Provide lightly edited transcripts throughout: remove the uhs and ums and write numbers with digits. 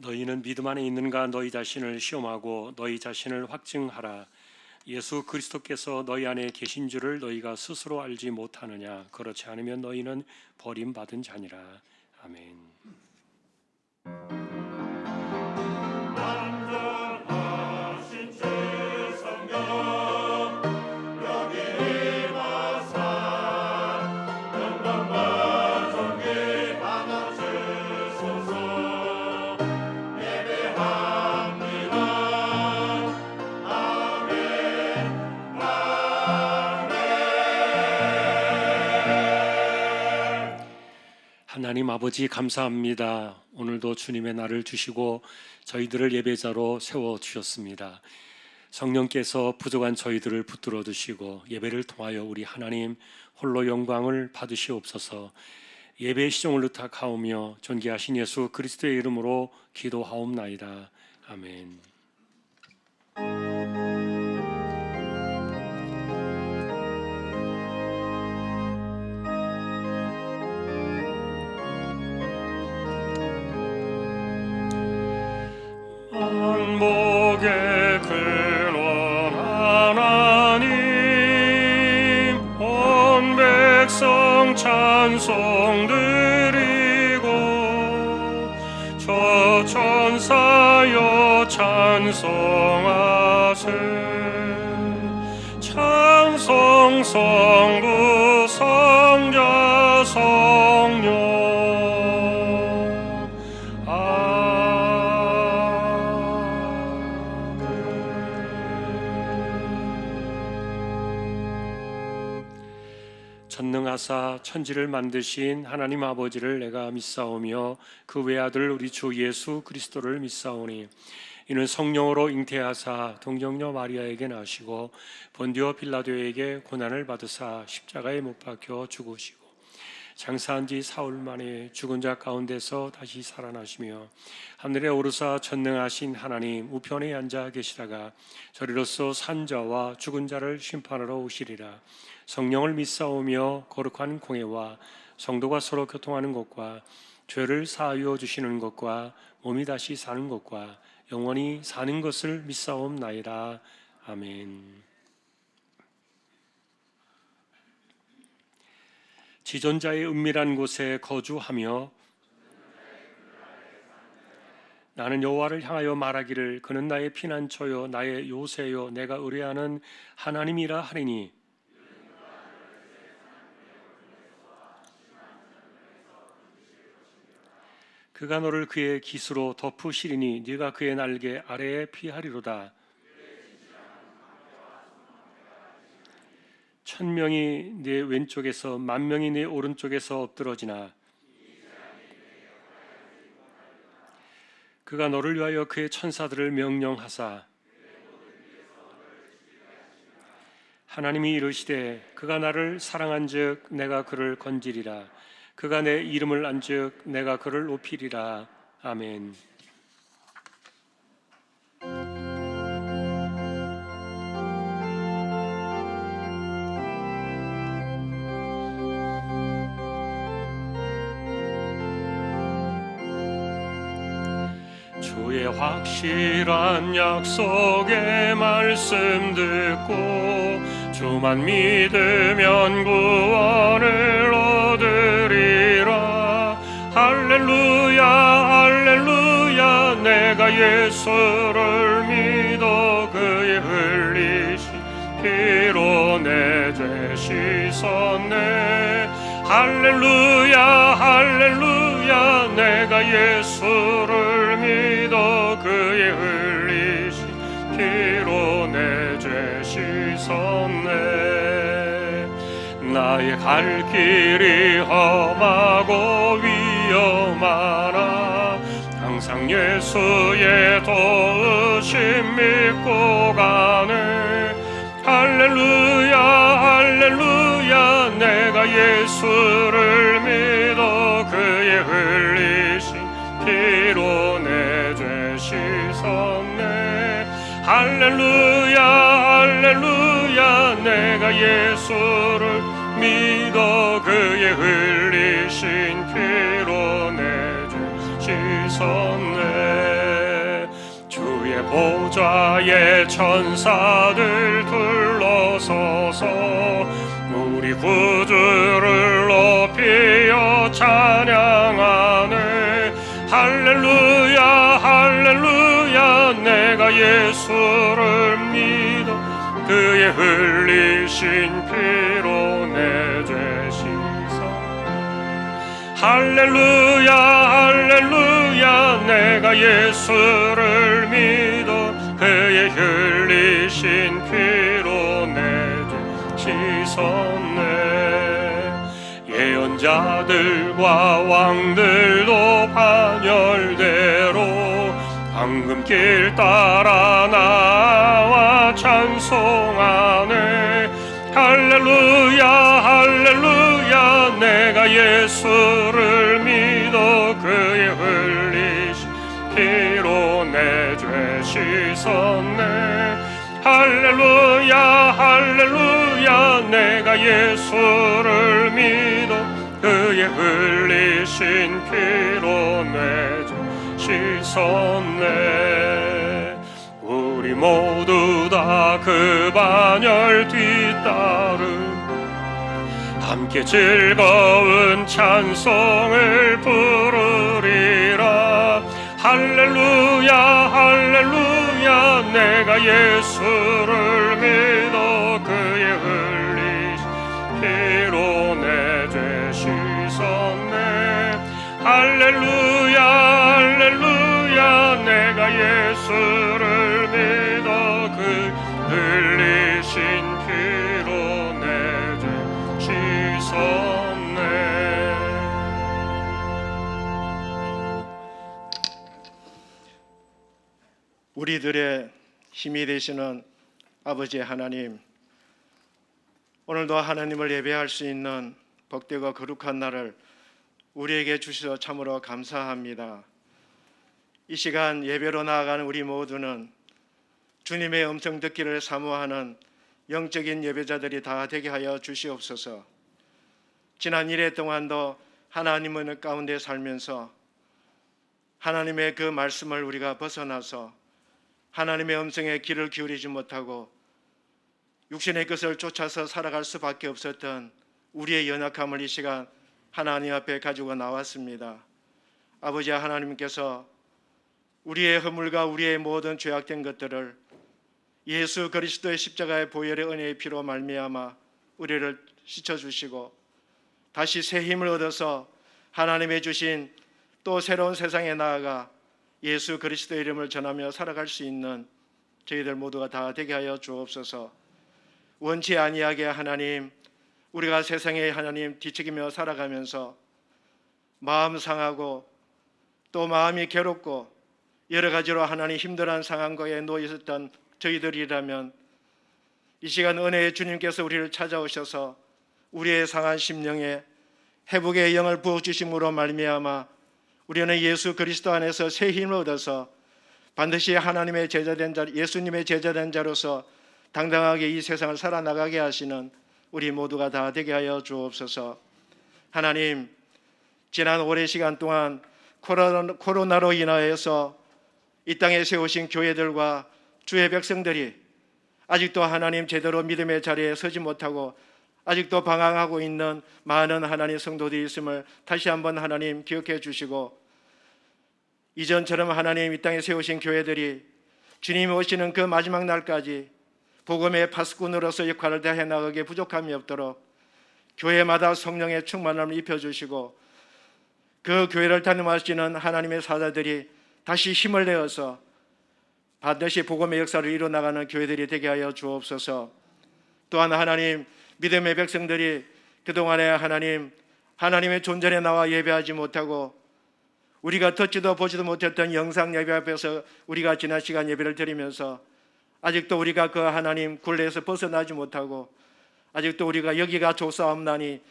너희는 믿음 안에 있는가 너희 자신을 시험하고 너희 자신을 확증하라. 예수 그리스도께서 너희 안에 계신 줄을 너희가 스스로 알지 못하느냐. 그렇지 않으면 너희는 버림받은 자니라. 아멘. 하나님 아버지 감사합니다. 오늘도 주님의 날을 주시고 저희들을 예배자로 세워주셨습니다. 성령께서 부족한 저희들을 붙들어 주시고 예배를 통하여 우리 하나님 홀로 영광을 받으시옵소서. 예배의 시종을 의탁하오며 존귀하신 예수 그리스도의 이름으로 기도하옵나이다. 아멘. 만복의 근원 하나님 온 백성 찬송 드리고 저 천사여 찬송하세. 찬송 성부 성자 성령 전능하사 천지를 만드신 하나님 아버지를 내가 믿사오며 그 외아들 우리 주 예수 그리스도를 믿사오니 이는 성령으로 잉태하사 동정녀 마리아에게 나시고 본디오 빌라도에게 고난을 받으사 십자가에 못 박혀 죽으시고 장사한 지 사흘 만에 죽은 자 가운데서 다시 살아나시며 하늘에 오르사 전능하신 하나님 우편에 앉아 계시다가 저리로서 산 자와 죽은 자를 심판하러 오시리라. 성령을 믿사오며 거룩한 공회와 성도가 서로 교통하는 것과 죄를 사하여 주시는 것과 몸이 다시 사는 것과 영원히 사는 것을 믿사옵나이다. 아멘. 지존자의 은밀한 곳에 거주하며 나는 여호와를 향하여 말하기를 그는 나의 피난처요 나의 요새요 내가 의뢰하는 하나님이라 하리니 그가 너를 그의 깃으로 덮으시리니 네가 그의 날개 아래에 피하리로다. 1000명이 네 왼쪽에서 10,000명이 네 오른쪽에서 엎드러지나 그가 너를 위하여 그의 천사들을 명령하사 하나님이 이르시되 그가 나를 사랑한즉 내가 그를 건지리라. 그가 내 이름을 안즉 내가 그를 높이리라. 아멘. 주의 확실한 약속의 말씀 듣고 주만 믿으면 구원을 얻으리라. 할렐루야 할렐루야 내가 예수를 믿어 그의 흘리신 피로 내 죄 씻었네. 할렐루야 할렐루야 내가 예수를 믿어 그의 흘리신 피로 내 죄 씻었네. 나의 갈 길이 험하고 위험하나 항상 예수의 도우심 믿고 가네. 할렐루야 할렐루야 내가 예수를 믿어 그의 흘리신 피로 내 죄 씻었네. 할렐루야 할렐루야 내가 예수를 믿어 그의 흘리신 피로 내 죄 씻었네. 보좌의 천사들 둘러서서 우리 구주를 높이어 찬양하네. 할렐루야 할렐루야 내가 예수를 믿어 그의 흘리신 피로 내 죄 씻어. 할렐루야 할렐루야 내가 예수를 믿어 그의 흘리신 피로 내 죄 씻었네. 예언자들과 왕들도 반열대로 황금길 따라 나와 찬송하네. 할렐루야 할렐루야 내가 예수를 믿어 그의 흘리신 피로 내 죄 씻었네. 할렐루야 할렐루야 내가 예수를 믿어 그의 흘리신 피로 내 죄 씻었네. 우리 모두 다 그 반열 뒤따르 함께 즐거운 찬송을 부르리라. 할렐루야 할렐루야 내가 예수를 믿어 그의 흘리신 피로 내 죄 씻었네. 할렐루야 할렐루야 내가 예수를 믿어 그 흘리신 피로 내 죄 씻었네. 우리들의 힘이 되시는 아버지 하나님, 오늘도 하나님을 예배할 수 있는 복되고 거룩한 날을 우리에게 주셔서 참으로 감사합니다. 이 시간 예배로 나아가는 우리 모두는 주님의 음성 듣기를 사모하는 영적인 예배자들이 다 되게 하여 주시옵소서. 지난 1회 동안도 하나님의 가운데 살면서 하나님의 그 말씀을 우리가 벗어나서 하나님의 음성에 귀를 기울이지 못하고 육신의 것을 쫓아서 살아갈 수밖에 없었던 우리의 연약함을 이 시간 하나님 앞에 가지고 나왔습니다. 아버지 하나님께서 우리의 허물과 우리의 모든 죄악된 것들을 예수 그리스도의 십자가의 보혈의 은혜의 피로 말미암아 우리를 씻어주시고 다시 새 힘을 얻어서 하나님의 주신 또 새로운 세상에 나아가 예수 그리스도의 이름을 전하며 살아갈 수 있는 저희들 모두가 다 되게 하여 주옵소서. 원치 아니하게 하나님, 우리가 세상에 하나님 뒤척이며 살아가면서 마음 상하고 또 마음이 괴롭고 여러 가지로 하나님 힘들어한 상황에 놓여 있었던 저희들이라면 이 시간 은혜의 주님께서 우리를 찾아오셔서 우리의 상한 심령에 회복의 영을 부어주심으로 말미암아 우리는 예수 그리스도 안에서 새 힘을 얻어서 반드시 하나님의 제자된 자, 예수님의 제자된 자로서 당당하게 이 세상을 살아나가게 하시는 우리 모두가 다 되게 하여 주옵소서. 하나님, 지난 오랜 시간 동안 코로나로 인하여서 이 땅에 세우신 교회들과 주의 백성들이 아직도 하나님 제대로 믿음의 자리에 서지 못하고 아직도 방황하고 있는 많은 하나님 성도들이 있음을 다시 한번 하나님 기억해 주시고, 이전처럼 하나님 이 땅에 세우신 교회들이 주님이 오시는 그 마지막 날까지 복음의 파수꾼으로서 역할을 다해 나가기에 부족함이 없도록 교회마다 성령의 충만함을 입혀주시고 그 교회를 담임하시는 하나님의 사자들이 다시 힘을 내어서 반드시 복음의 역사를 이루어나가는 교회들이 되게 하여 주옵소서. 또한 하나님 믿음의 백성들이 그동안에 하나님의 존전에 나와 예배하지 못하고 우리가 듣지도 보지도 못했던 영상 예배 앞에서 우리가 지난 시간 예배를 드리면서 아직도 우리가 그 하나님 굴레에서 벗어나지 못하고 아직도 우리가 여기가 조사옵나니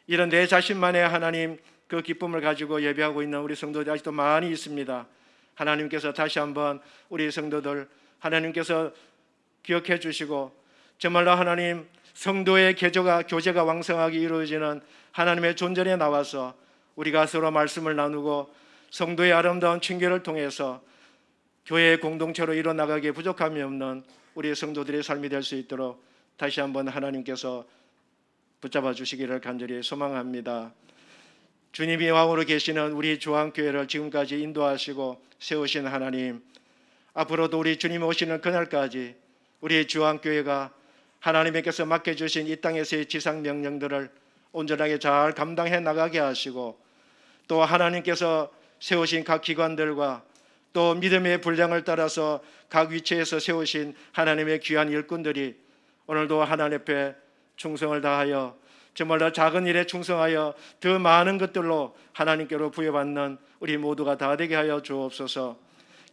이런 내 자신만의 하나님 그 기쁨을 가지고 예배하고 있는 우리 성도들이 아직도 많이 있습니다. 하나님께서 다시 한번 우리 성도들 하나님께서 기억해 주시고 정말로 하나님 성도의 교제가 왕성하게 이루어지는 하나님의 존전에 나와서 우리가 서로 말씀을 나누고 성도의 아름다운 친교를 통해서 교회의 공동체로 이뤄나가기에 부족함이 없는 우리 성도들의 삶이 될 수 있도록 다시 한번 하나님께서 붙잡아 주시기를 간절히 소망합니다. 주님이 왕으로 계시는 우리 중앙교회를 지금까지 인도하시고 세우신 하나님, 앞으로도 우리 주님 오시는 그날까지 우리 중앙교회가 하나님께서 맡겨주신 이 땅에서의 지상 명령들을 온전하게 잘 감당해 나가게 하시고, 또 하나님께서 세우신 각 기관들과 또 믿음의 분량을 따라서 각 위치에서 세우신 하나님의 귀한 일꾼들이 오늘도 하나님 앞에 충성을 다하여 정말로 작은 일에 충성하여 더 많은 것들로 하나님께로 부여받는 우리 모두가 다 되게 하여 주옵소서.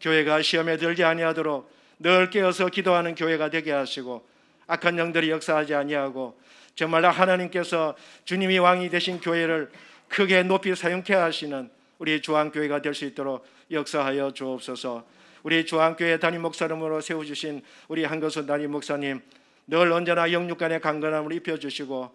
교회가 시험에 들지 아니하도록 늘 깨어서 기도하는 교회가 되게 하시고, 악한 영들이 역사하지 아니하고 정말로 하나님께서 주님이 왕이 되신 교회를 크게 높이 사용케 하시는 우리 중앙교회가 될 수 있도록 역사하여 주옵소서. 우리 중앙교회 담임 목사님으로 세워주신 우리 한교수 담임 목사님, 늘 언제나 영육간의 강건함을 입혀주시고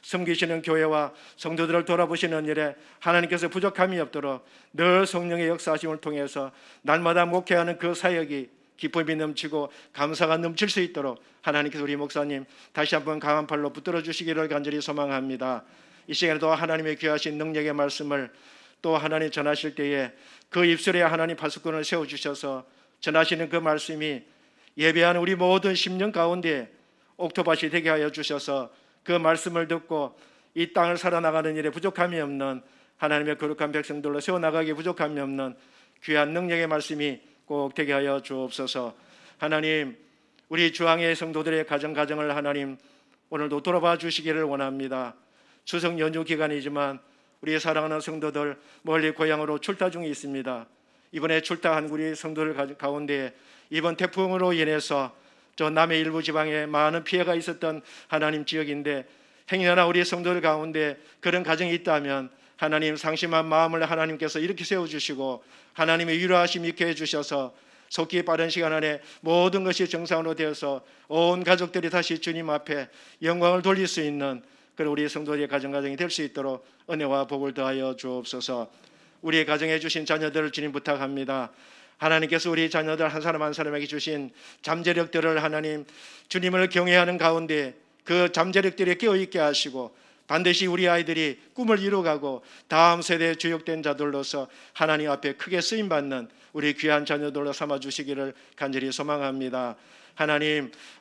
섬기시는 교회와 성도들을 돌아보시는 일에 하나님께서 부족함이 없도록 늘 성령의 역사하심을 통해서 날마다 목회하는 그 사역이 기쁨이 넘치고 감사가 넘칠 수 있도록 하나님께서 우리 목사님 다시 한번 강한 팔로 붙들어 주시기를 간절히 소망합니다. 이 시간에도 하나님의 귀하신 능력의 말씀을 또 하나님 전하실 때에 그 입술에 하나님 파수꾼을 세워주셔서 전하시는 그 말씀이 예배하는 우리 모든 심령 가운데 옥토밭이 되게 하여 주셔서 그 말씀을 듣고 이 땅을 살아나가는 일에 부족함이 없는 하나님의 거룩한 백성들로 세워나가기에 부족함이 없는 귀한 능력의 말씀이 꼭 되게 하여 주옵소서. 하나님, 우리 중앙의 성도들의 가정을 하나님 오늘도 돌아봐 주시기를 원합니다. 추석 연휴 기간이지만 우리 사랑하는 성도들 멀리 고향으로 출타 중에 있습니다. 이번에 출타한 우리 성도들 가운데 이번 태풍으로 인해서 저 남해 일부 지방에 많은 피해가 있었던 하나님 지역인데, 행여나 우리 성도들 가운데 그런 가정이 있다면 하나님 상심한 마음을 하나님께서 이렇게 세워주시고 하나님의 위로하심 있게 해주셔서 속기 빠른 시간 안에 모든 것이 정상으로 되어서 온 가족들이 다시 주님 앞에 영광을 돌릴 수 있는 그런 우리 성도들의 가정이 될 수 있도록 은혜와 복을 더하여 주옵소서. 우리의 가정에 주신 자녀들을 주님 부탁합니다. 하나님께서 우리 자녀들 한 사람 한 사람에게 주신 잠재력들을 하나님 주님을 경외하는 가운데 그 잠재력들이 깨어있게 하시고 반드시 우리 아이들이 꿈을 이루어가고 다음 세대의 주역된 자들로서 하나님 앞에 크게 쓰임받는 우리 귀한 자녀들로 삼아주시기를 간절히 소망합니다.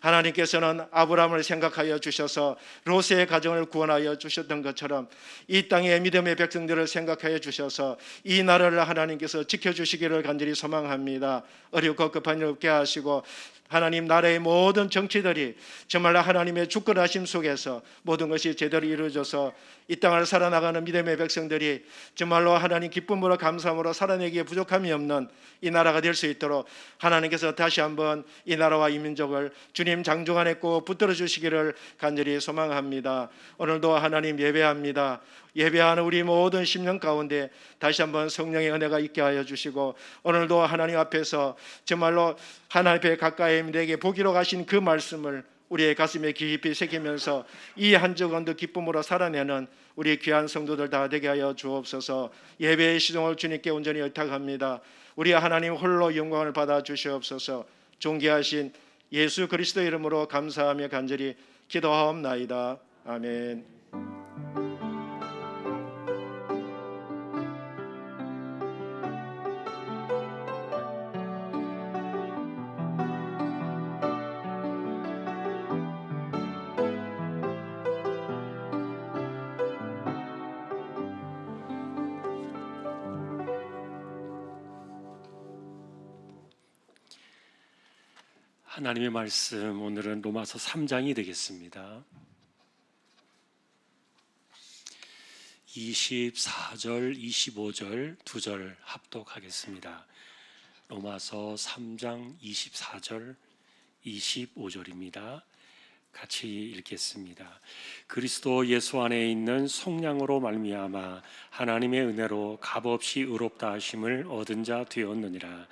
하나님께서는 아브라함을 생각하여 주셔서 롯의 가정을 구원하여 주셨던 것처럼 이 땅의 믿음의 백성들을 생각하여 주셔서 이 나라를 하나님께서 지켜주시기를 간절히 소망합니다. 어렵고 급한 일 없게 하시고 하나님 나라의 모든 정치들이 정말로 하나님의 주권하심 속에서 모든 것이 제대로 이루어져서 이 땅을 살아나가는 믿음의 백성들이 정말로 하나님 기쁨으로 감사함으로 살아내기에 부족함이 없는 이 나라가 될 수 있도록 하나님께서 다시 한번 이 나라와 이 민족을 주님 장중 안에 꼭 붙들어 주시기를 간절히 소망합니다. 오늘도 하나님 예배합니다. 예배하는 우리 모든 심령 가운데 다시 한번 성령의 은혜가 있게 하여 주시고 오늘도 하나님 앞에서 정말로 하나님 앞에 가까이 내게 보기로 가신 그 말씀을 우리의 가슴에 깊이 새기면서 이 한 주간도 기쁨으로 살아내는 우리 귀한 성도들 다 되게 하여 주옵소서. 예배의 시종을 주님께 온전히 의탁합니다. 우리 하나님 홀로 영광을 받아 주시옵소서. 존귀하신 예수 그리스도 이름으로 감사하며 간절히 기도하옵나이다. 아멘. 하나님의 말씀 오늘은 로마서 3장이 되겠습니다. 24절, 25절 두 절 합독하겠습니다. 로마서 3장 24절, 25절입니다. 같이 읽겠습니다. 그리스도 예수 안에 있는 속량으로 말미암아 하나님의 은혜로 값없이 의롭다 하심을 얻은 자 되었느니라.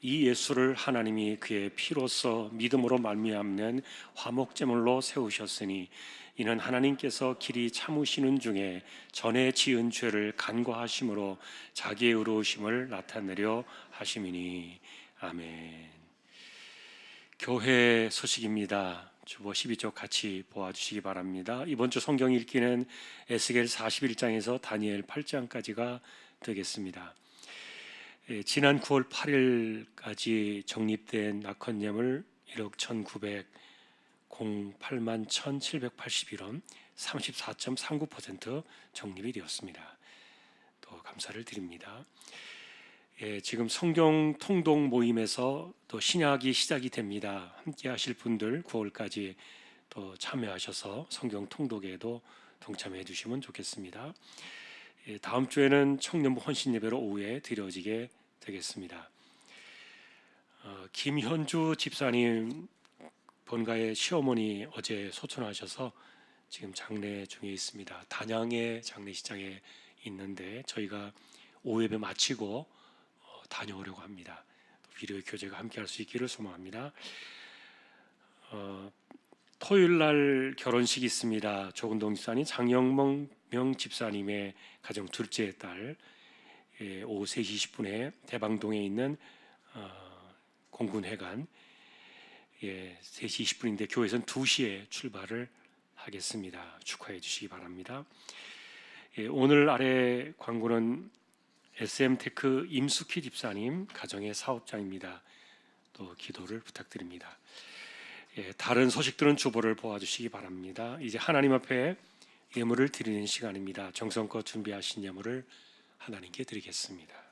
이 예수를 하나님이 그의 피로써 믿음으로 말미암는 화목제물로 세우셨으니 이는 하나님께서 길이 참으시는 중에 전에 지은 죄를 간과하심으로 자기의 의로우심을 나타내려 하심이니. 아멘. 교회 소식입니다. 주보 12쪽 같이 보아주시기 바랍니다. 이번 주 성경 읽기는 에스겔 41장에서 다니엘 8장까지가 되겠습니다. 지난 9월 8일까지 적립된 낙헌예물 1억 1,908만 1,781원 34.39% 적립이 되었습니다. 또 감사를 드립니다. 지금 성경 통독 모임에서 또 신약이 시작이 됩니다. 함께 하실 분들 9월까지 또 참여하셔서 성경 통독에도 동참해 주시면 좋겠습니다. 다음 주에는 청년부 헌신 예배로 오후에 드려지게 되겠습니다. 김현주 집사님 본가의 시어머니 어제 소천하셔서 지금 장례 중에 있습니다. 단양의 장례식장에 있는데 저희가 오후 예배 마치고 다녀오려고 합니다. 위로의 교제가 함께할 수 있기를 소망합니다. 토요일 날 결혼식이 있습니다. 조근동 집사님, 장영명 집사님의 가정 둘째 딸 오후 3시 20분에 대방동에 있는 공군회관 3시 20분인데 교회에서는 2시에 출발을 하겠습니다. 축하해 주시기 바랍니다. 오늘 아래 광고는 SM테크 임숙희 집사님 가정의 사업장입니다. 또 기도를 부탁드립니다. 다른 소식들은 주보를 보아주시기 바랍니다. 이제 하나님 앞에 예물을 드리는 시간입니다. 정성껏 준비하신 예물을 하나님께 드리겠습니다.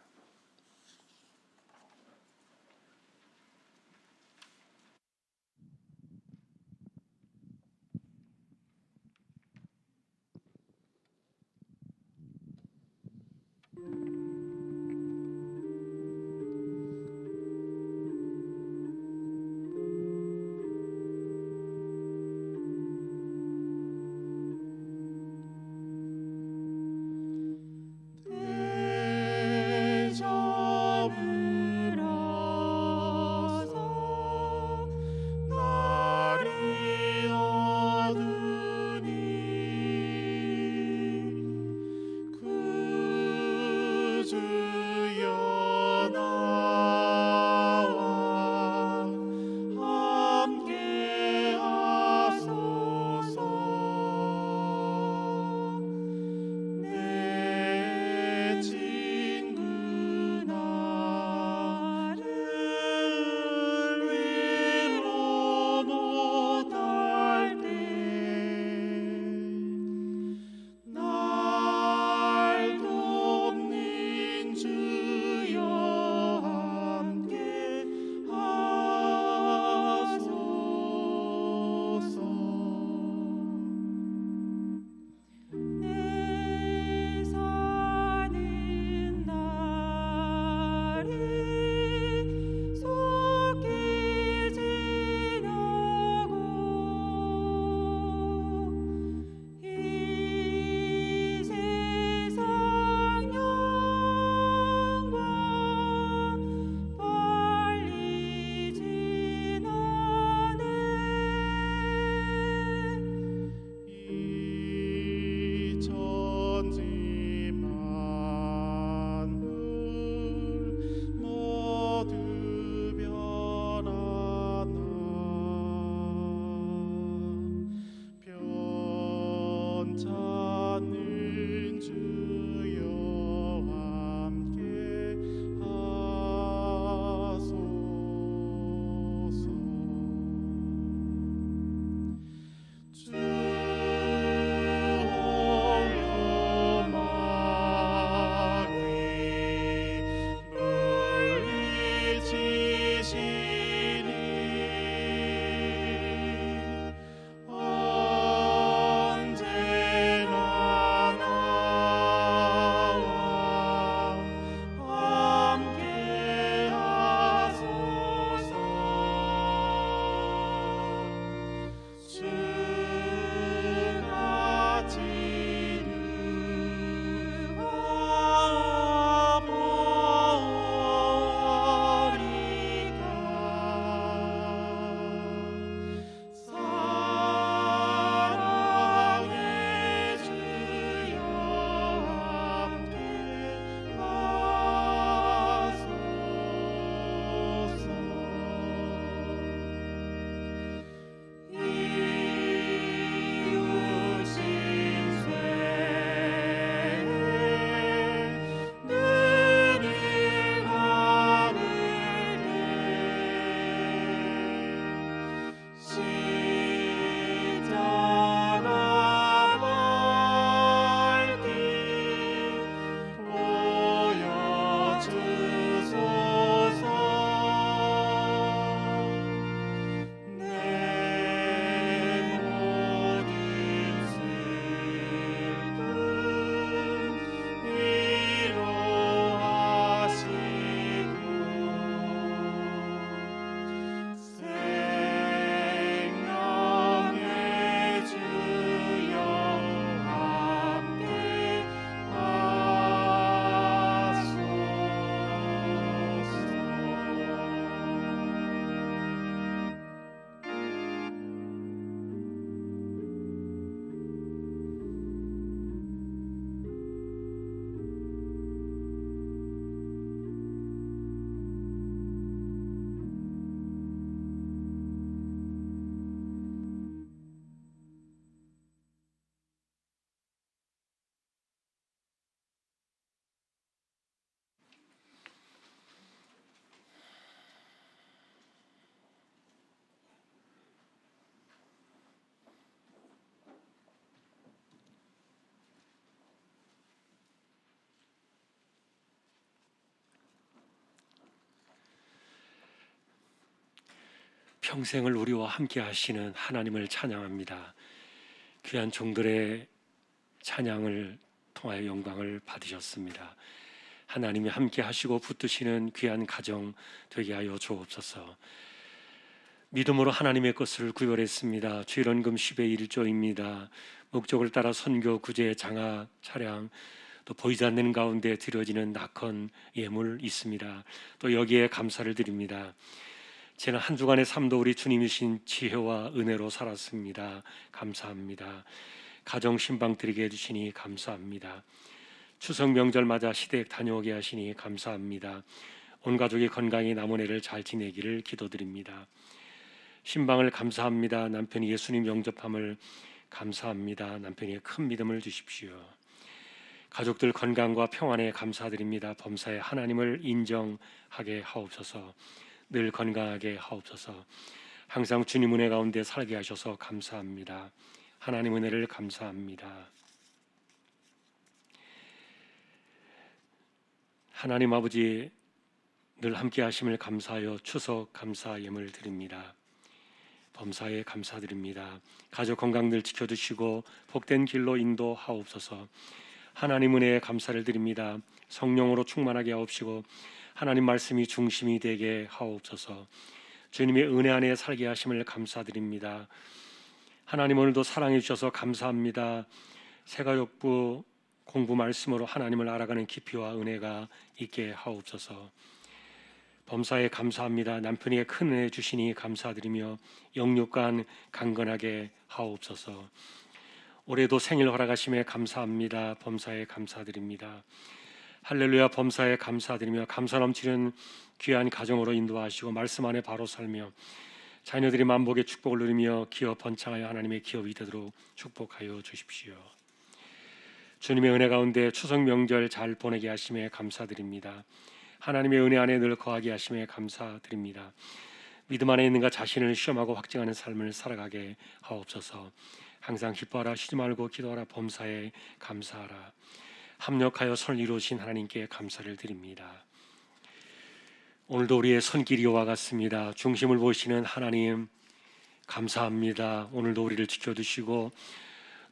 평생을 우리와 함께 하시는 하나님을 찬양합니다. 귀한 종들의 찬양을 통하여 영광을 받으셨습니다. 하나님이 함께 하시고 붙드시는 귀한 가정 되게 하여 주옵소서. 믿음으로 하나님의 것을 구별했습니다. 주일원금 10의 1조입니다. 목적을 따라 선교, 구제, 장화, 차량, 또 보이지 않는 가운데 드려지는 낙헌 예물 있습니다. 또 여기에 감사를 드립니다. 저는 한 주간의 삶도 우리 주님이신 지혜와 은혜로 살았습니다. 감사합니다. 가정 신방 드리게 해주시니 감사합니다. 추석 명절 맞아 시댁 다녀오게 하시니 감사합니다. 온 가족이 건강히 남은 해를 잘 지내기를 기도드립니다. 신방을 감사합니다. 남편이 예수님 영접함을 감사합니다. 남편이 큰 믿음을 주십시오. 가족들 건강과 평안에 감사드립니다. 범사에 하나님을 인정하게 하옵소서. 늘 건강하게 하옵소서. 항상 주님 은혜 가운데 살게 하셔서 감사합니다. 하나님 은혜를 감사합니다. 하나님 아버지 늘 함께 하심을 감사하여 추석 감사 예물 드립니다. 범사에 감사드립니다. 가족 건강 늘 지켜주시고 복된 길로 인도하옵소서. 하나님 은혜에 감사를 드립니다. 성령으로 충만하게 하옵시고 하나님 말씀이 중심이 되게 하옵소서. 주님의 은혜 안에 살게 하심을 감사드립니다. 하나님 오늘도 사랑해 주셔서 감사합니다. 새가족부 공부 말씀으로 하나님을 알아가는 깊이와 은혜가 있게 하옵소서. 범사에 감사합니다. 남편에게 큰 은혜 주시니 감사드리며 영육간 강건하게 하옵소서. 올해도 생일 허락하심에 감사합니다. 범사에 감사드립니다. 할렐루야. 범사에 감사드리며 감사 넘치는 귀한 가정으로 인도하시고 말씀 안에 바로 살며 자녀들이 만복의 축복을 누리며 기업 번창하여 하나님의 기업이 되도록 축복하여 주십시오. 주님의 은혜 가운데 추석 명절 잘 보내게 하심에 감사드립니다. 하나님의 은혜 안에 늘 거하게 하심에 감사드립니다. 믿음 안에 있는가 자신을 시험하고 확증하는 삶을 살아가게 하옵소서. 항상 기뻐하라, 쉬지 말고 기도하라, 범사에 감사하라. 합력하여 선을 이루신 하나님께 감사를 드립니다. 오늘도 우리의 손길이 이와 같습니다. 중심을 보시는 하나님 감사합니다. 오늘도 우리를 지켜주시고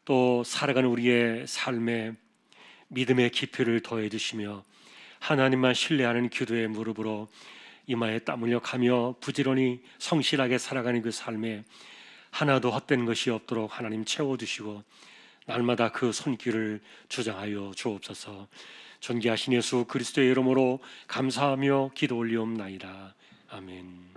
또 살아가는 우리의 삶에 믿음의 깊이를 더해 주시며 하나님만 신뢰하는 기도의 무릎으로 이마에 땀 흘려 가며 부지런히 성실하게 살아가는 그 삶에 하나도 헛된 것이 없도록 하나님 채워주시고 날마다 그 손길을 주장하여 주옵소서. 존귀하신 예수 그리스도의 이름으로 감사하며 기도 올리옵나이다. 아멘.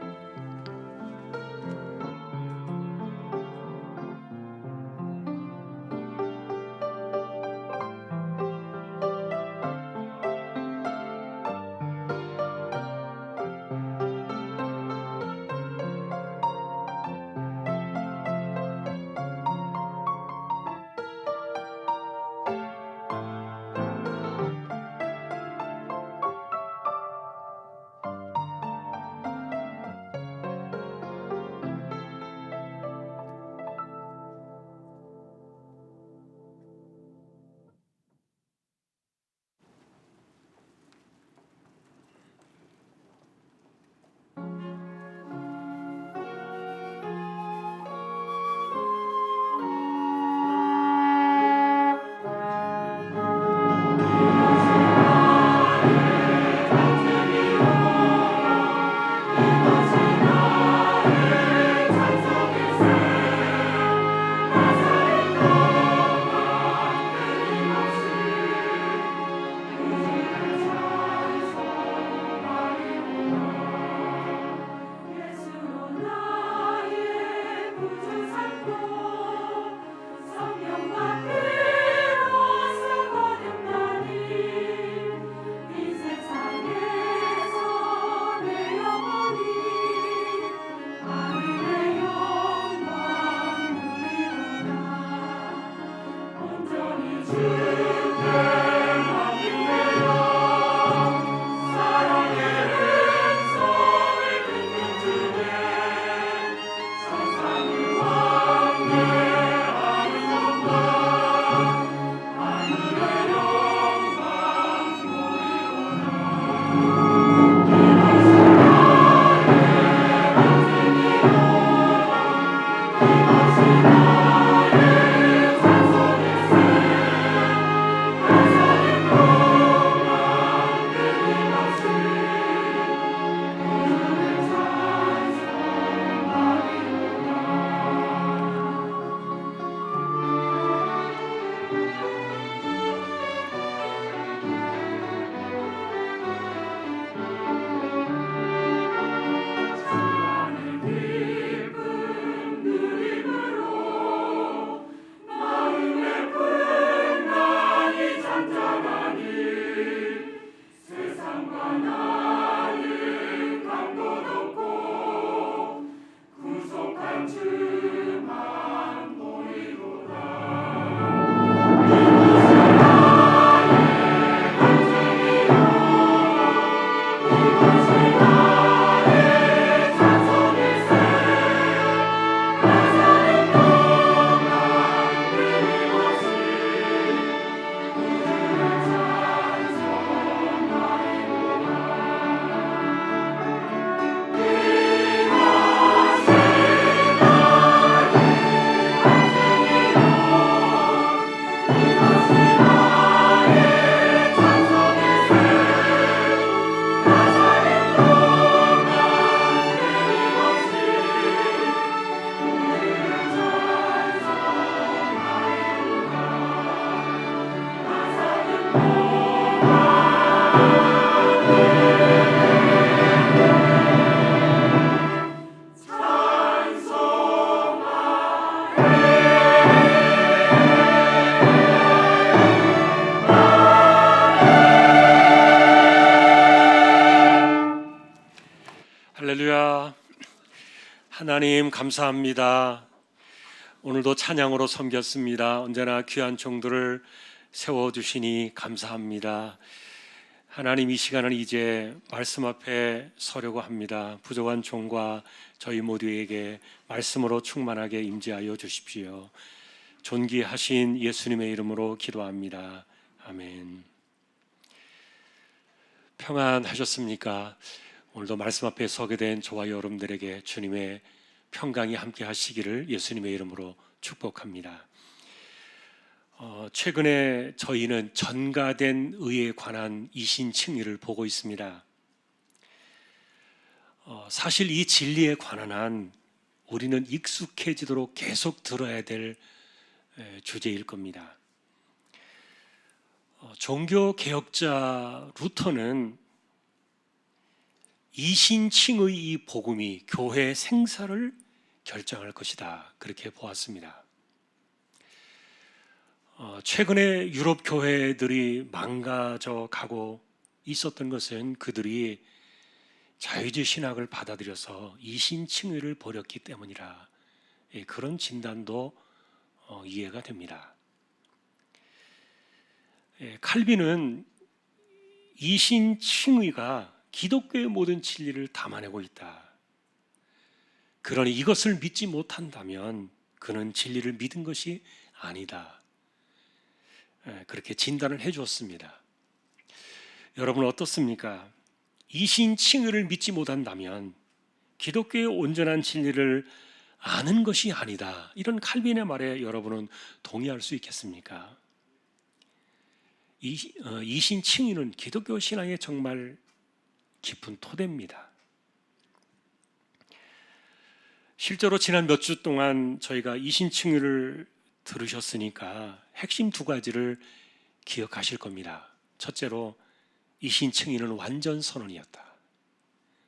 하나님 감사합니다. 오늘도 찬양으로 섬겼습니다. 언제나 귀한 종들을 세워주시니 감사합니다. 하나님, 이 시간은 이제 말씀 앞에 서려고 합니다. 부족한 종과 저희 모두에게 말씀으로 충만하게 임재하여 주십시오. 존귀하신 예수님의 이름으로 기도합니다. 아멘. 평안하셨습니까? 오늘도 말씀 앞에 서게 된 저와 여러분들에게 주님의 평강이 함께 하시기를 예수님의 이름으로 축복합니다. 최근에 저희는 전가된 의에 관한 이신칭의를 보고 있습니다. 사실 이 진리에 관한 한 우리는 익숙해지도록 계속 들어야 될 주제일 겁니다. 종교개혁자 루터는 이신칭의 이 복음이 교회 생사를 결정할 것이다, 그렇게 보았습니다. 최근에 유럽 교회들이 망가져 가고 있었던 것은 그들이 자유주의 신학을 받아들여서 이신칭의를 버렸기 때문이라, 그런 진단도 이해가 됩니다. 칼빈은 이신칭의가 기독교의 모든 진리를 담아내고 있다. 그러니 이것을 믿지 못한다면 그는 진리를 믿은 것이 아니다, 그렇게 진단을 해주었습니다. 여러분 어떻습니까? 이신칭의를 믿지 못한다면 기독교의 온전한 진리를 아는 것이 아니다, 이런 칼빈의 말에 여러분은 동의할 수 있겠습니까? 이신칭의는 기독교 신앙의 정말 깊은 토대입니다. 실제로 지난 몇 주 동안 저희가 이신칭의를 들으셨으니까 핵심 두 가지를 기억하실 겁니다. 첫째로, 이신칭의는 완전 선언이었다.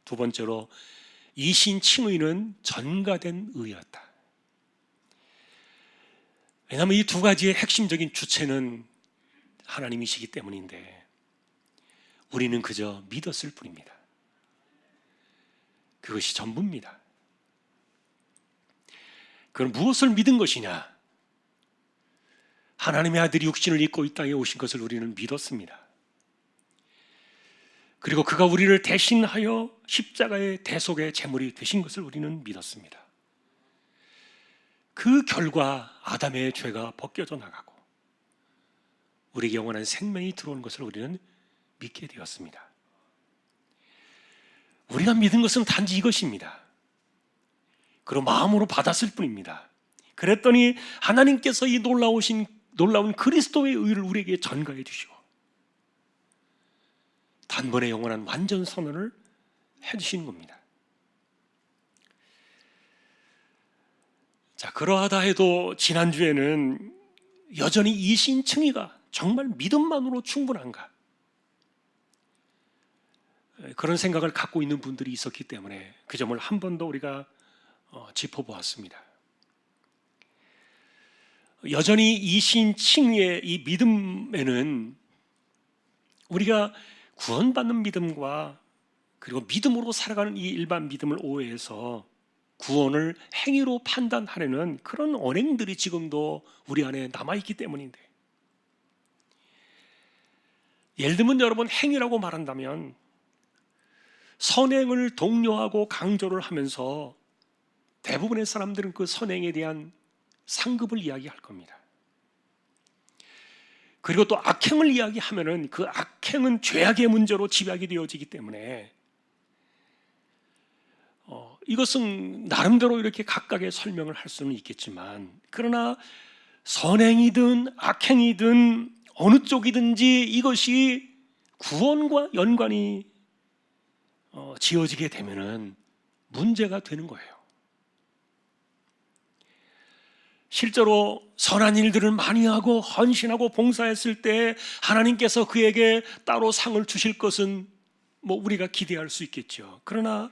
두 번째로, 이신칭의는 전가된 의였다. 왜냐하면 이 두 가지의 핵심적인 주체는 하나님이시기 때문인데 우리는 그저 믿었을 뿐입니다. 그것이 전부입니다. 그럼 무엇을 믿은 것이냐? 하나님의 아들이 육신을 입고 이 땅에 오신 것을 우리는 믿었습니다. 그리고 그가 우리를 대신하여 십자가의 대속의 제물이 되신 것을 우리는 믿었습니다. 그 결과 아담의 죄가 벗겨져 나가고 우리에게 영원한 생명이 들어오는 것을 우리는 믿게 되었습니다. 우리가 믿은 것은 단지 이것입니다. 그리고 마음으로 받았을 뿐입니다. 그랬더니 하나님께서 이 놀라운 그리스도의 의를 우리에게 전가해 주시고 단번에 영원한 완전 선언을 해주신 겁니다. 자, 그러하다 해도 지난주에는 여전히 이신칭의가 정말 믿음만으로 충분한가, 그런 생각을 갖고 있는 분들이 있었기 때문에 그 점을 한 번 더 우리가 짚어보았습니다. 여전히 이신칭의의 이 믿음에는 우리가 구원받는 믿음과 그리고 믿음으로 살아가는 이 일반 믿음을 오해해서 구원을 행위로 판단하려는 그런 언행들이 지금도 우리 안에 남아있기 때문인데, 예를 들면 여러분, 행위라고 말한다면 선행을 독려하고 강조를 하면서 대부분의 사람들은 그 선행에 대한 상급을 이야기할 겁니다. 그리고 또 악행을 이야기하면은 그 악행은 죄악의 문제로 집약이 되어지기 때문에 이것은 나름대로 이렇게 각각의 설명을 할 수는 있겠지만, 그러나 선행이든 악행이든 어느 쪽이든지 이것이 구원과 연관이 지어지게 되면은 문제가 되는 거예요. 실제로 선한 일들을 많이 하고 헌신하고 봉사했을 때 하나님께서 그에게 따로 상을 주실 것은 우리가 기대할 수 있겠죠. 그러나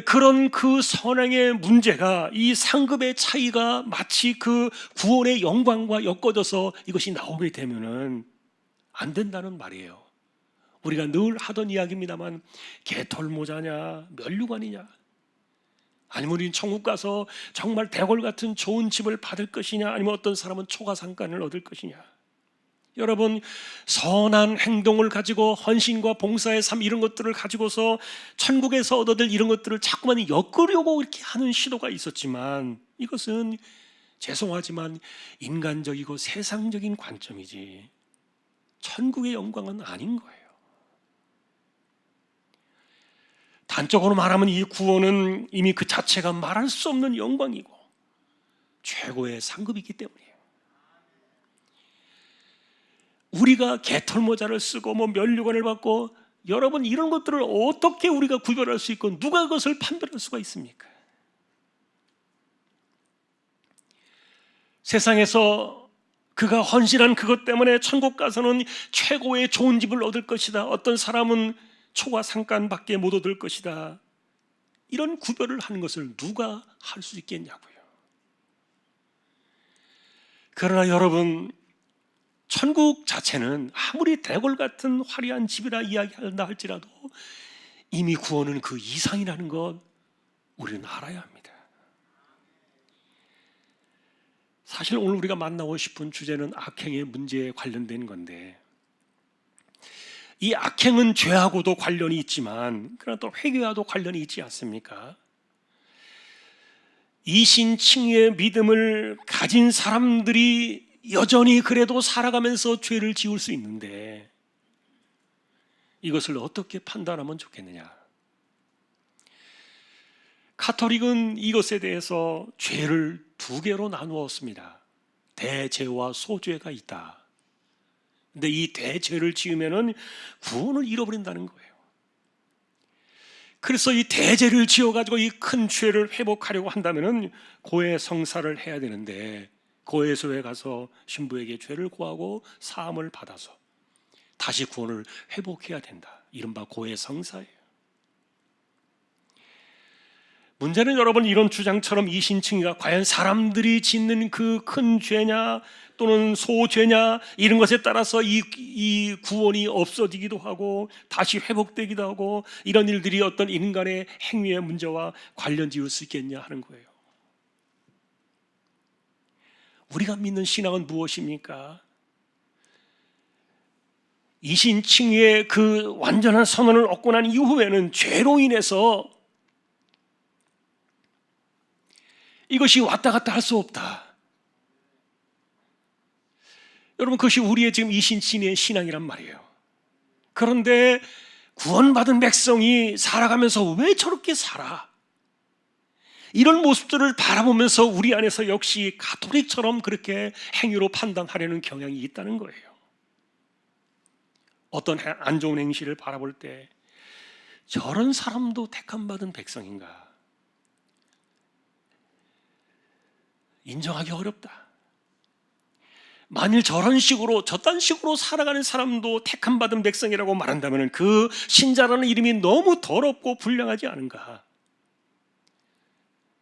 그런 그 선행의 문제가, 이 상급의 차이가 마치 그 구원의 영광과 엮어져서 이것이 나오게 되면은 안 된다는 말이에요. 우리가 늘 하던 이야기입니다만, 개털모자냐 면류관이냐, 아니면 우리는 천국 가서 정말 대궐 같은 좋은 집을 받을 것이냐, 아니면 어떤 사람은 초가상관을 얻을 것이냐. 여러분, 선한 행동을 가지고 헌신과 봉사의 삶 이런 것들을 가지고서 천국에서 얻어들 이런 것들을 자꾸만 엮으려고 이렇게 하는 시도가 있었지만, 이것은 죄송하지만 인간적이고 세상적인 관점이지 천국의 영광은 아닌 거예요. 단적으로 말하면 이 구원은 이미 그 자체가 말할 수 없는 영광이고 최고의 상급이기 때문이에요. 우리가 개털모자를 쓰고 면류관을 받고, 여러분, 이런 것들을 어떻게 우리가 구별할 수 있고 누가 그것을 판별할 수가 있습니까? 세상에서 그가 헌신한 그것 때문에 천국 가서는 최고의 좋은 집을 얻을 것이다, 어떤 사람은 초과 상관밖에 못 얻을 것이다, 이런 구별을 하는 것을 누가 할 수 있겠냐고요. 그러나 여러분, 천국 자체는 아무리 대궐 같은 화려한 집이라 이야기한다 할지라도 이미 구원은 그 이상이라는 것 우리는 알아야 합니다. 사실 오늘 우리가 만나고 싶은 주제는 악행의 문제에 관련된 건데, 이 악행은 죄하고도 관련이 있지만 그러나 또 회개와도 관련이 있지 않습니까? 이신칭의의 믿음을 가진 사람들이 여전히 그래도 살아가면서 죄를 지을 수 있는데, 이것을 어떻게 판단하면 좋겠느냐? 가톨릭은 이것에 대해서 죄를 두 개로 나누었습니다. 대죄와 소죄가 있다. 근데 이 대죄를 지으면은 구원을 잃어버린다는 거예요. 그래서 이 대죄를 지어가지고 이 큰 죄를 회복하려고 한다면은 고해 성사를 해야 되는데, 고해소에 가서 신부에게 죄를 구하고 사함을 받아서 다시 구원을 회복해야 된다. 이른바 고해 성사예요. 문제는 여러분, 이런 주장처럼 이신칭의가 과연 사람들이 짓는 그 큰 죄냐 또는 소죄냐 이런 것에 따라서 이 구원이 없어지기도 하고 다시 회복되기도 하고, 이런 일들이 어떤 인간의 행위의 문제와 관련 지을 수 있겠냐 하는 거예요. 우리가 믿는 신앙은 무엇입니까? 이신칭의의 그 완전한 선언을 얻고 난 이후에는 죄로 인해서 이것이 왔다 갔다 할 수 없다. 여러분, 그것이 우리의 지금 이신칭의의 신앙이란 말이에요. 그런데 구원받은 백성이 살아가면서 왜 저렇게 살아? 이런 모습들을 바라보면서 우리 안에서 역시 가톨릭처럼 그렇게 행위로 판단하려는 경향이 있다는 거예요. 어떤 안 좋은 행실을 바라볼 때 저런 사람도 택함받은 백성인가? 인정하기 어렵다. 만일 저런 식으로 저딴 식으로 살아가는 사람도 택함받은 백성이라고 말한다면 그 신자라는 이름이 너무 더럽고 불량하지 않은가?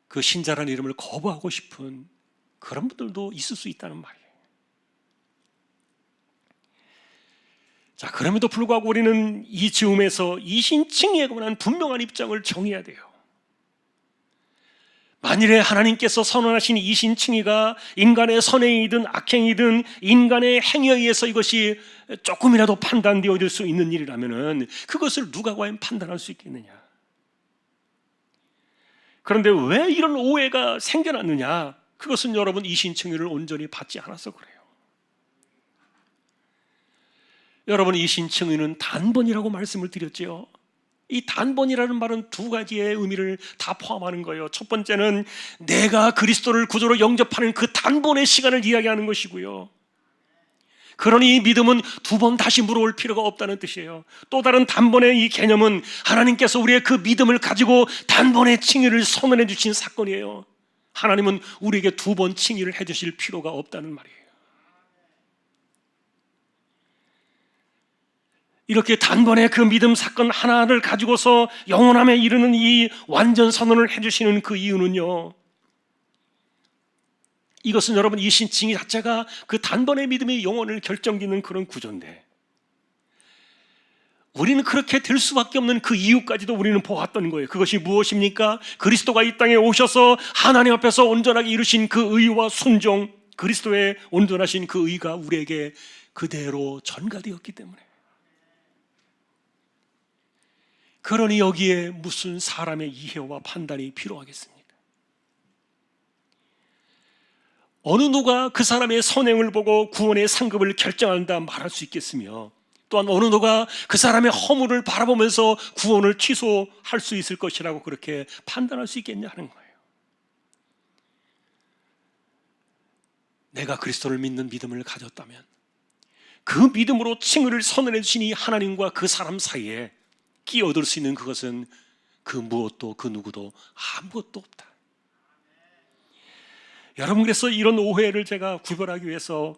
그 신자라는 이름을 거부하고 싶은 그런 분들도 있을 수 있다는 말이에요. 자, 그럼에도 불구하고 우리는 이 즈음에서 이신칭의에 관한 분명한 입장을 정해야 돼요. 만일에 하나님께서 선언하신 이신칭의가 인간의 선행이든 악행이든 인간의 행위에 의해서 이것이 조금이라도 판단되어질 수 있는 일이라면 그것을 누가 과연 판단할 수 있겠느냐? 그런데 왜 이런 오해가 생겨났느냐? 그것은 여러분, 이신칭의를 온전히 받지 않아서 그래요. 여러분, 이신칭의는 단번이라고 말씀을 드렸죠. 이 단번이라는 말은 두 가지의 의미를 다 포함하는 거예요. 첫 번째는 내가 그리스도를 구주로 영접하는 그 단번의 시간을 이야기하는 것이고요. 그러니 이 믿음은 두 번 다시 물어올 필요가 없다는 뜻이에요. 또 다른 단번의 이 개념은 하나님께서 우리의 그 믿음을 가지고 단번의 칭의를 선언해 주신 사건이에요. 하나님은 우리에게 두 번 칭의를 해 주실 필요가 없다는 말이에요. 이렇게 단번에 그 믿음 사건 하나를 가지고서 영원함에 이르는 이 완전 선언을 해주시는 그 이유는요, 이것은 여러분, 이 신칭의 자체가 그 단번의 믿음의 영혼을 결정짓는 그런 구조인데, 우리는 그렇게 될 수밖에 없는 그 이유까지도 우리는 보았던 거예요. 그것이 무엇입니까? 그리스도가 이 땅에 오셔서 하나님 앞에서 온전하게 이루신 그 의와 순종, 그리스도의 온전하신 그 의가 우리에게 그대로 전가되었기 때문에. 그러니 여기에 무슨 사람의 이해와 판단이 필요하겠습니까? 어느 누가 그 사람의 선행을 보고 구원의 상급을 결정한다 말할 수 있겠으며, 또한 어느 누가 그 사람의 허물을 바라보면서 구원을 취소할 수 있을 것이라고 그렇게 판단할 수 있겠냐 하는 거예요. 내가 그리스도를 믿는 믿음을 가졌다면 그 믿음으로 칭의를 선언해 주시니 하나님과 그 사람 사이에 끼어들 수 있는 그것은 그 무엇도 그 누구도 아무것도 없다. 여러분, 그래서 이런 오해를 제가 구별하기 위해서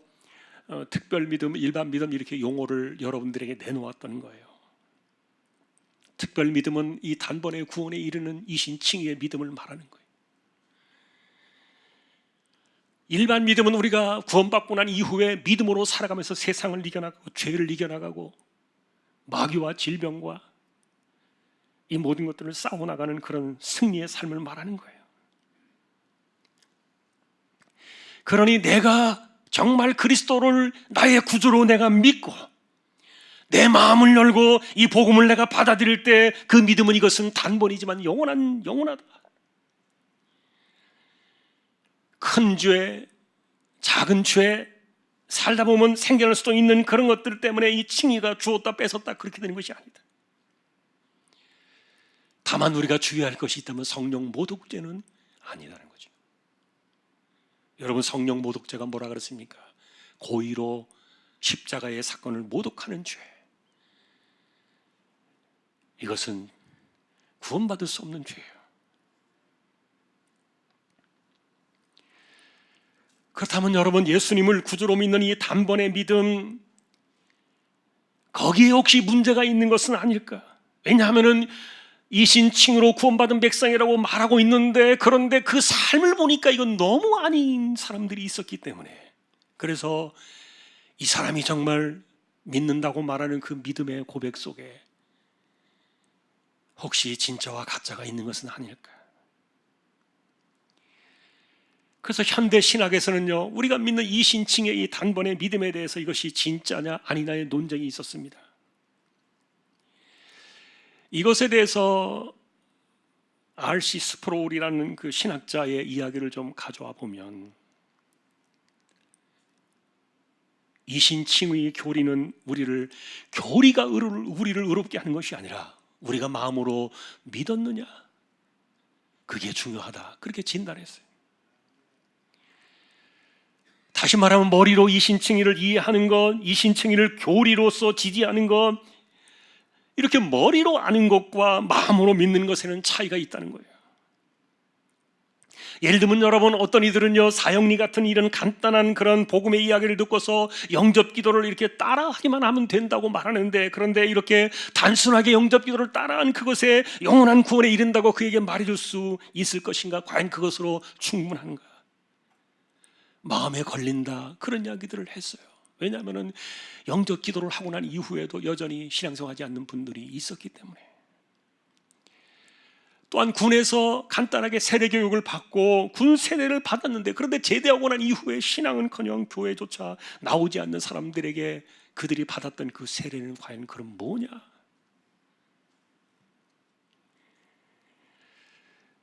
특별 믿음, 일반 믿음 이렇게 용어를 여러분들에게 내놓았던 거예요. 특별 믿음은 이 단번에 구원에 이르는 이신칭의의 믿음을 말하는 거예요. 일반 믿음은 우리가 구원받고 난 이후에 믿음으로 살아가면서 세상을 이겨나가고 죄를 이겨나가고 마귀와 질병과 이 모든 것들을 싸워나가는 그런 승리의 삶을 말하는 거예요. 그러니 내가 정말 그리스도를 나의 구주로 내가 믿고 내 마음을 열고 이 복음을 내가 받아들일 때 그 믿음은 이것은 단번이지만 영원하다. 큰 죄, 작은 죄, 살다 보면 생겨날 수도 있는 그런 것들 때문에 이 칭의가 주었다 뺏었다 그렇게 되는 것이 아니다. 다만 우리가 주의할 것이 있다면 성령 모독죄는 아니라는 거죠. 여러분, 성령 모독죄가 뭐라 그랬습니까? 고의로 십자가의 사건을 모독하는 죄. 이것은 구원받을 수 없는 죄예요. 그렇다면 여러분, 예수님을 구주로 믿는 이 단번의 믿음, 거기에 혹시 문제가 있는 것은 아닐까? 왜냐하면 이신칭으로 구원받은 백성이라고 말하고 있는데, 그런데 그 삶을 보니까 이건 너무 아닌 사람들이 있었기 때문에, 그래서 이 사람이 정말 믿는다고 말하는 그 믿음의 고백 속에 혹시 진짜와 가짜가 있는 것은 아닐까? 그래서 현대 신학에서는요, 우리가 믿는 이신칭의 이 단번의 믿음에 대해서 이것이 진짜냐 아니냐의 논쟁이 있었습니다. 이것에 대해서 R.C. 스프로울이라는 그 신학자의 이야기를 좀 가져와 보면, 이신칭의 교리는 교리가 우리를 의롭게 하는 것이 아니라 우리가 마음으로 믿었느냐, 그게 중요하다, 그렇게 진단했어요. 다시 말하면 머리로 이신칭의를 이해하는 것, 이신칭의를 교리로서 지지하는 것, 이렇게 머리로 아는 것과 마음으로 믿는 것에는 차이가 있다는 거예요. 예를 들면 여러분, 어떤 이들은요, 사형리 같은 이런 간단한 그런 복음의 이야기를 듣고서 영접 기도를 이렇게 따라하기만 하면 된다고 말하는데, 그런데 이렇게 단순하게 영접 기도를 따라한 그것에 영원한 구원에 이른다고 그에게 말해줄 수 있을 것인가? 과연 그것으로 충분한가? 마음에 걸린다, 그런 이야기들을 했어요. 왜냐하면 영접 기도를 하고 난 이후에도 여전히 신앙생활하지 않는 분들이 있었기 때문에. 또한 군에서 간단하게 세례 교육을 받고 군 세례를 받았는데, 그런데 제대하고 난 이후에 신앙은커녕 교회조차 나오지 않는 사람들에게 그들이 받았던 그 세례는 과연 그럼 뭐냐?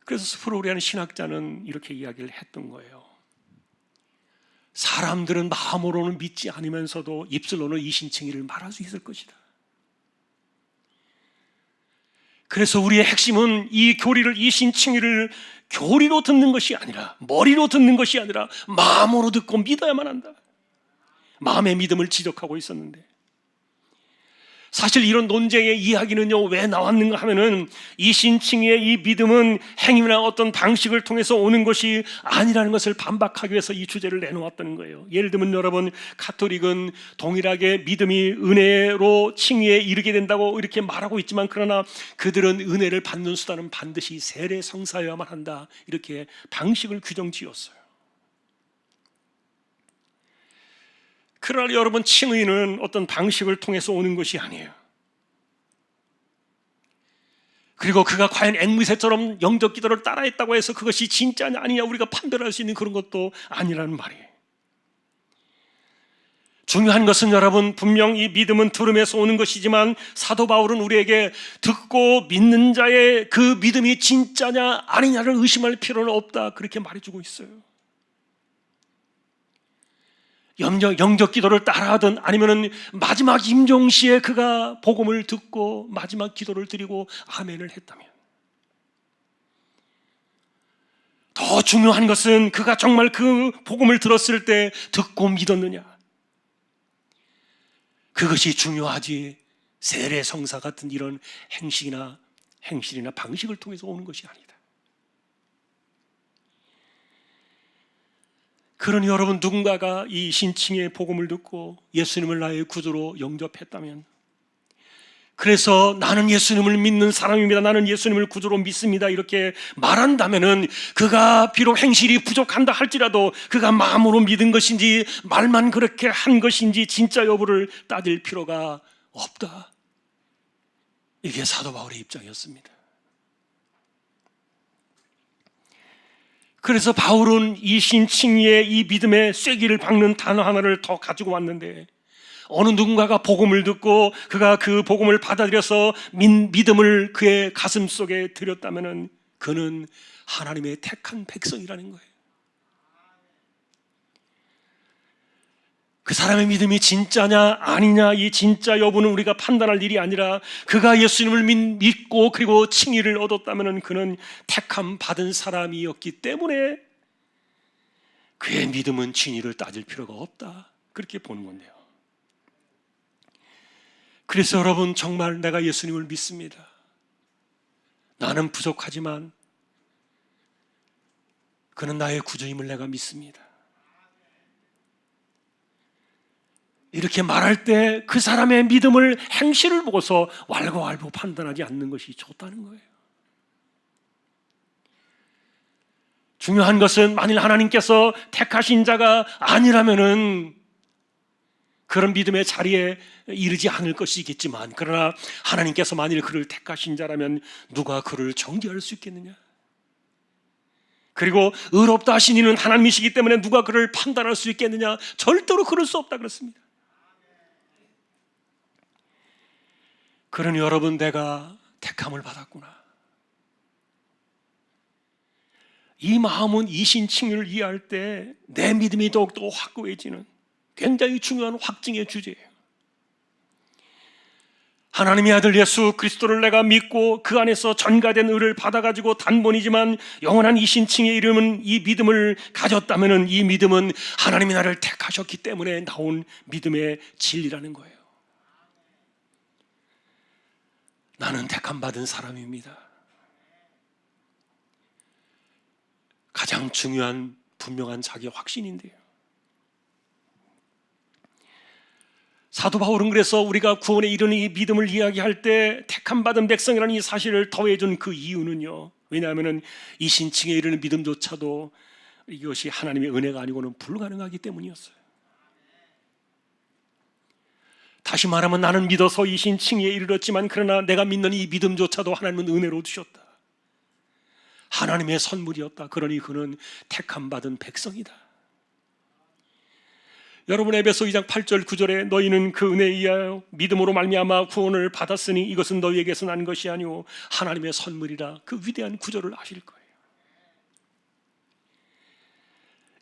그래서 스프로울이라는 신학자는 이렇게 이야기를 했던 거예요. 사람들은 마음으로는 믿지 않으면서도 입술로는 이신칭의를 말할 수 있을 것이다. 그래서 우리의 핵심은 이 교리를, 이신칭의를 교리로 듣는 것이 아니라, 머리로 듣는 것이 아니라 마음으로 듣고 믿어야만 한다. 마음의 믿음을 지적하고 있었는데, 사실 이런 논쟁의 이야기는요, 왜 나왔는가 하면은 이신칭의의 이 믿음은 행위나 어떤 방식을 통해서 오는 것이 아니라는 것을 반박하기 위해서 이 주제를 내놓았다는 거예요. 예를 들면 여러분, 가톨릭은 동일하게 믿음이 은혜로 칭의에 이르게 된다고 이렇게 말하고 있지만, 그러나 그들은 은혜를 받는 수단은 반드시 세례 성사여야만 한다, 이렇게 방식을 규정 지었어요. 그러나 여러분, 칭의는 어떤 방식을 통해서 오는 것이 아니에요. 그리고 그가 과연 앵무새처럼 영적 기도를 따라했다고 해서 그것이 진짜냐 아니냐 우리가 판별할 수 있는 그런 것도 아니라는 말이에요. 중요한 것은 여러분, 분명 이 믿음은 들음에서 오는 것이지만 사도 바울은 우리에게 듣고 믿는 자의 그 믿음이 진짜냐 아니냐를 의심할 필요는 없다, 그렇게 말해주고 있어요. 영적 기도를 따라하든 아니면은 마지막 임종시에 그가 복음을 듣고 마지막 기도를 드리고 아멘을 했다면, 더 중요한 것은 그가 정말 그 복음을 들었을 때 듣고 믿었느냐, 그것이 중요하지 세례 성사 같은 이런 행실이나 방식을 통해서 오는 것이 아니다. 그러니 여러분, 누군가가 이 신칭의 복음을 듣고 예수님을 나의 구주로 영접했다면, 그래서 나는 예수님을 믿는 사람입니다, 나는 예수님을 구주로 믿습니다 이렇게 말한다면은, 그가 비록 행실이 부족한다 할지라도 그가 마음으로 믿은 것인지 말만 그렇게 한 것인지 진짜 여부를 따질 필요가 없다. 이게 사도 바울의 입장이었습니다. 그래서 바울은 이 신칭의의 이 믿음의 쐐기를 박는 단어 하나를 더 가지고 왔는데, 어느 누군가가 복음을 듣고 그가 그 복음을 받아들여서 믿음을 그의 가슴 속에 들였다면 그는 하나님의 택한 백성이라는 거예요. 그 사람의 믿음이 진짜냐 아니냐, 이 진짜 여부는 우리가 판단할 일이 아니라, 그가 예수님을 믿고 그리고 칭의를 얻었다면 그는 택함 받은 사람이었기 때문에 그의 믿음은 진위를 따질 필요가 없다, 그렇게 보는 건데요. 그래서 여러분, 정말 내가 예수님을 믿습니다, 나는 부족하지만 그는 나의 구주임을 내가 믿습니다, 이렇게 말할 때 그 사람의 믿음을, 행실을 보고서 왈가왈부 판단하지 않는 것이 좋다는 거예요. 중요한 것은 만일 하나님께서 택하신 자가 아니라면은 그런 믿음의 자리에 이르지 않을 것이겠지만, 그러나 하나님께서 만일 그를 택하신 자라면 누가 그를 정죄할 수 있겠느냐? 그리고 의롭다 하신 이는 하나님이시기 때문에 누가 그를 판단할 수 있겠느냐? 절대로 그럴 수 없다 그랬습니다. 그러니 여러분, 내가 택함을 받았구나, 이 마음은 이신칭의를 이해할 때 내 믿음이 더욱더 확고해지는 굉장히 중요한 확증의 주제예요. 하나님의 아들 예수 그리스도를 내가 믿고 그 안에서 전가된 의를 받아가지고 단번이지만 영원한 이신칭의 이름은, 이 믿음을 가졌다면 이 믿음은 하나님이 나를 택하셨기 때문에 나온 믿음의 진리라는 거예요. 나는 택함 받은 사람입니다. 가장 중요한 분명한 자기 확신인데요. 사도 바울은 그래서 우리가 구원에 이르는 이 믿음을 이야기할 때 택함 받은 백성이라는 이 사실을 더해준 그 이유는요, 왜냐하면 이 신칭에 이르는 믿음조차도 이것이 하나님의 은혜가 아니고는 불가능하기 때문이었어요. 다시 말하면, 나는 믿어서 이 신칭에 이르렀지만 그러나 내가 믿는 이 믿음조차도 하나님은 은혜로 주셨다, 하나님의 선물이었다. 그러니 그는 택함 받은 백성이다. 여러분, 에베소 2장 8절 9절에 너희는 그 은혜에 의하여 믿음으로 말미암아 구원을 받았으니 이것은 너희에게서 난 것이 아니오 하나님의 선물이라, 그 위대한 구절을 아실 거예요.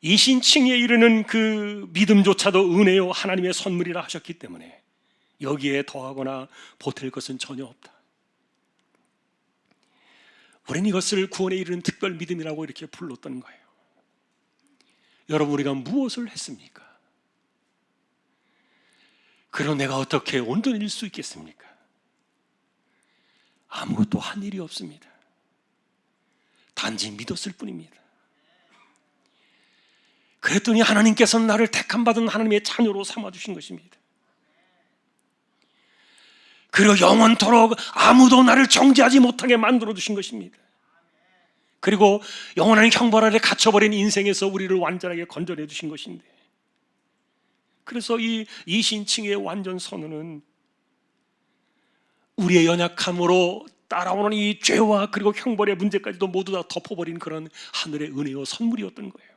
이신칭에 이르는 그 믿음조차도 은혜요 하나님의 선물이라 하셨기 때문에 여기에 더하거나 보탤 것은 전혀 없다. 우리는 이것을 구원에 이르는 특별 믿음이라고 이렇게 불렀던 거예요. 여러분, 우리가 무엇을 했습니까? 그럼 내가 어떻게 온전해질 수 있겠습니까? 아무것도 한 일이 없습니다. 단지 믿었을 뿐입니다. 그랬더니 하나님께서는 나를 택함받은 하나님의 자녀로 삼아주신 것입니다. 그리고 영원토록 아무도 나를 정죄하지 못하게 만들어주신 것입니다. 그리고 영원한 형벌 아래 갇혀버린 인생에서 우리를 완전하게 건져내 주신 것인데, 그래서 이 이신칭의 완전 선언은 우리의 연약함으로 따라오는 이 죄와 그리고 형벌의 문제까지도 모두 다 덮어버린 그런 하늘의 은혜와 선물이었던 거예요.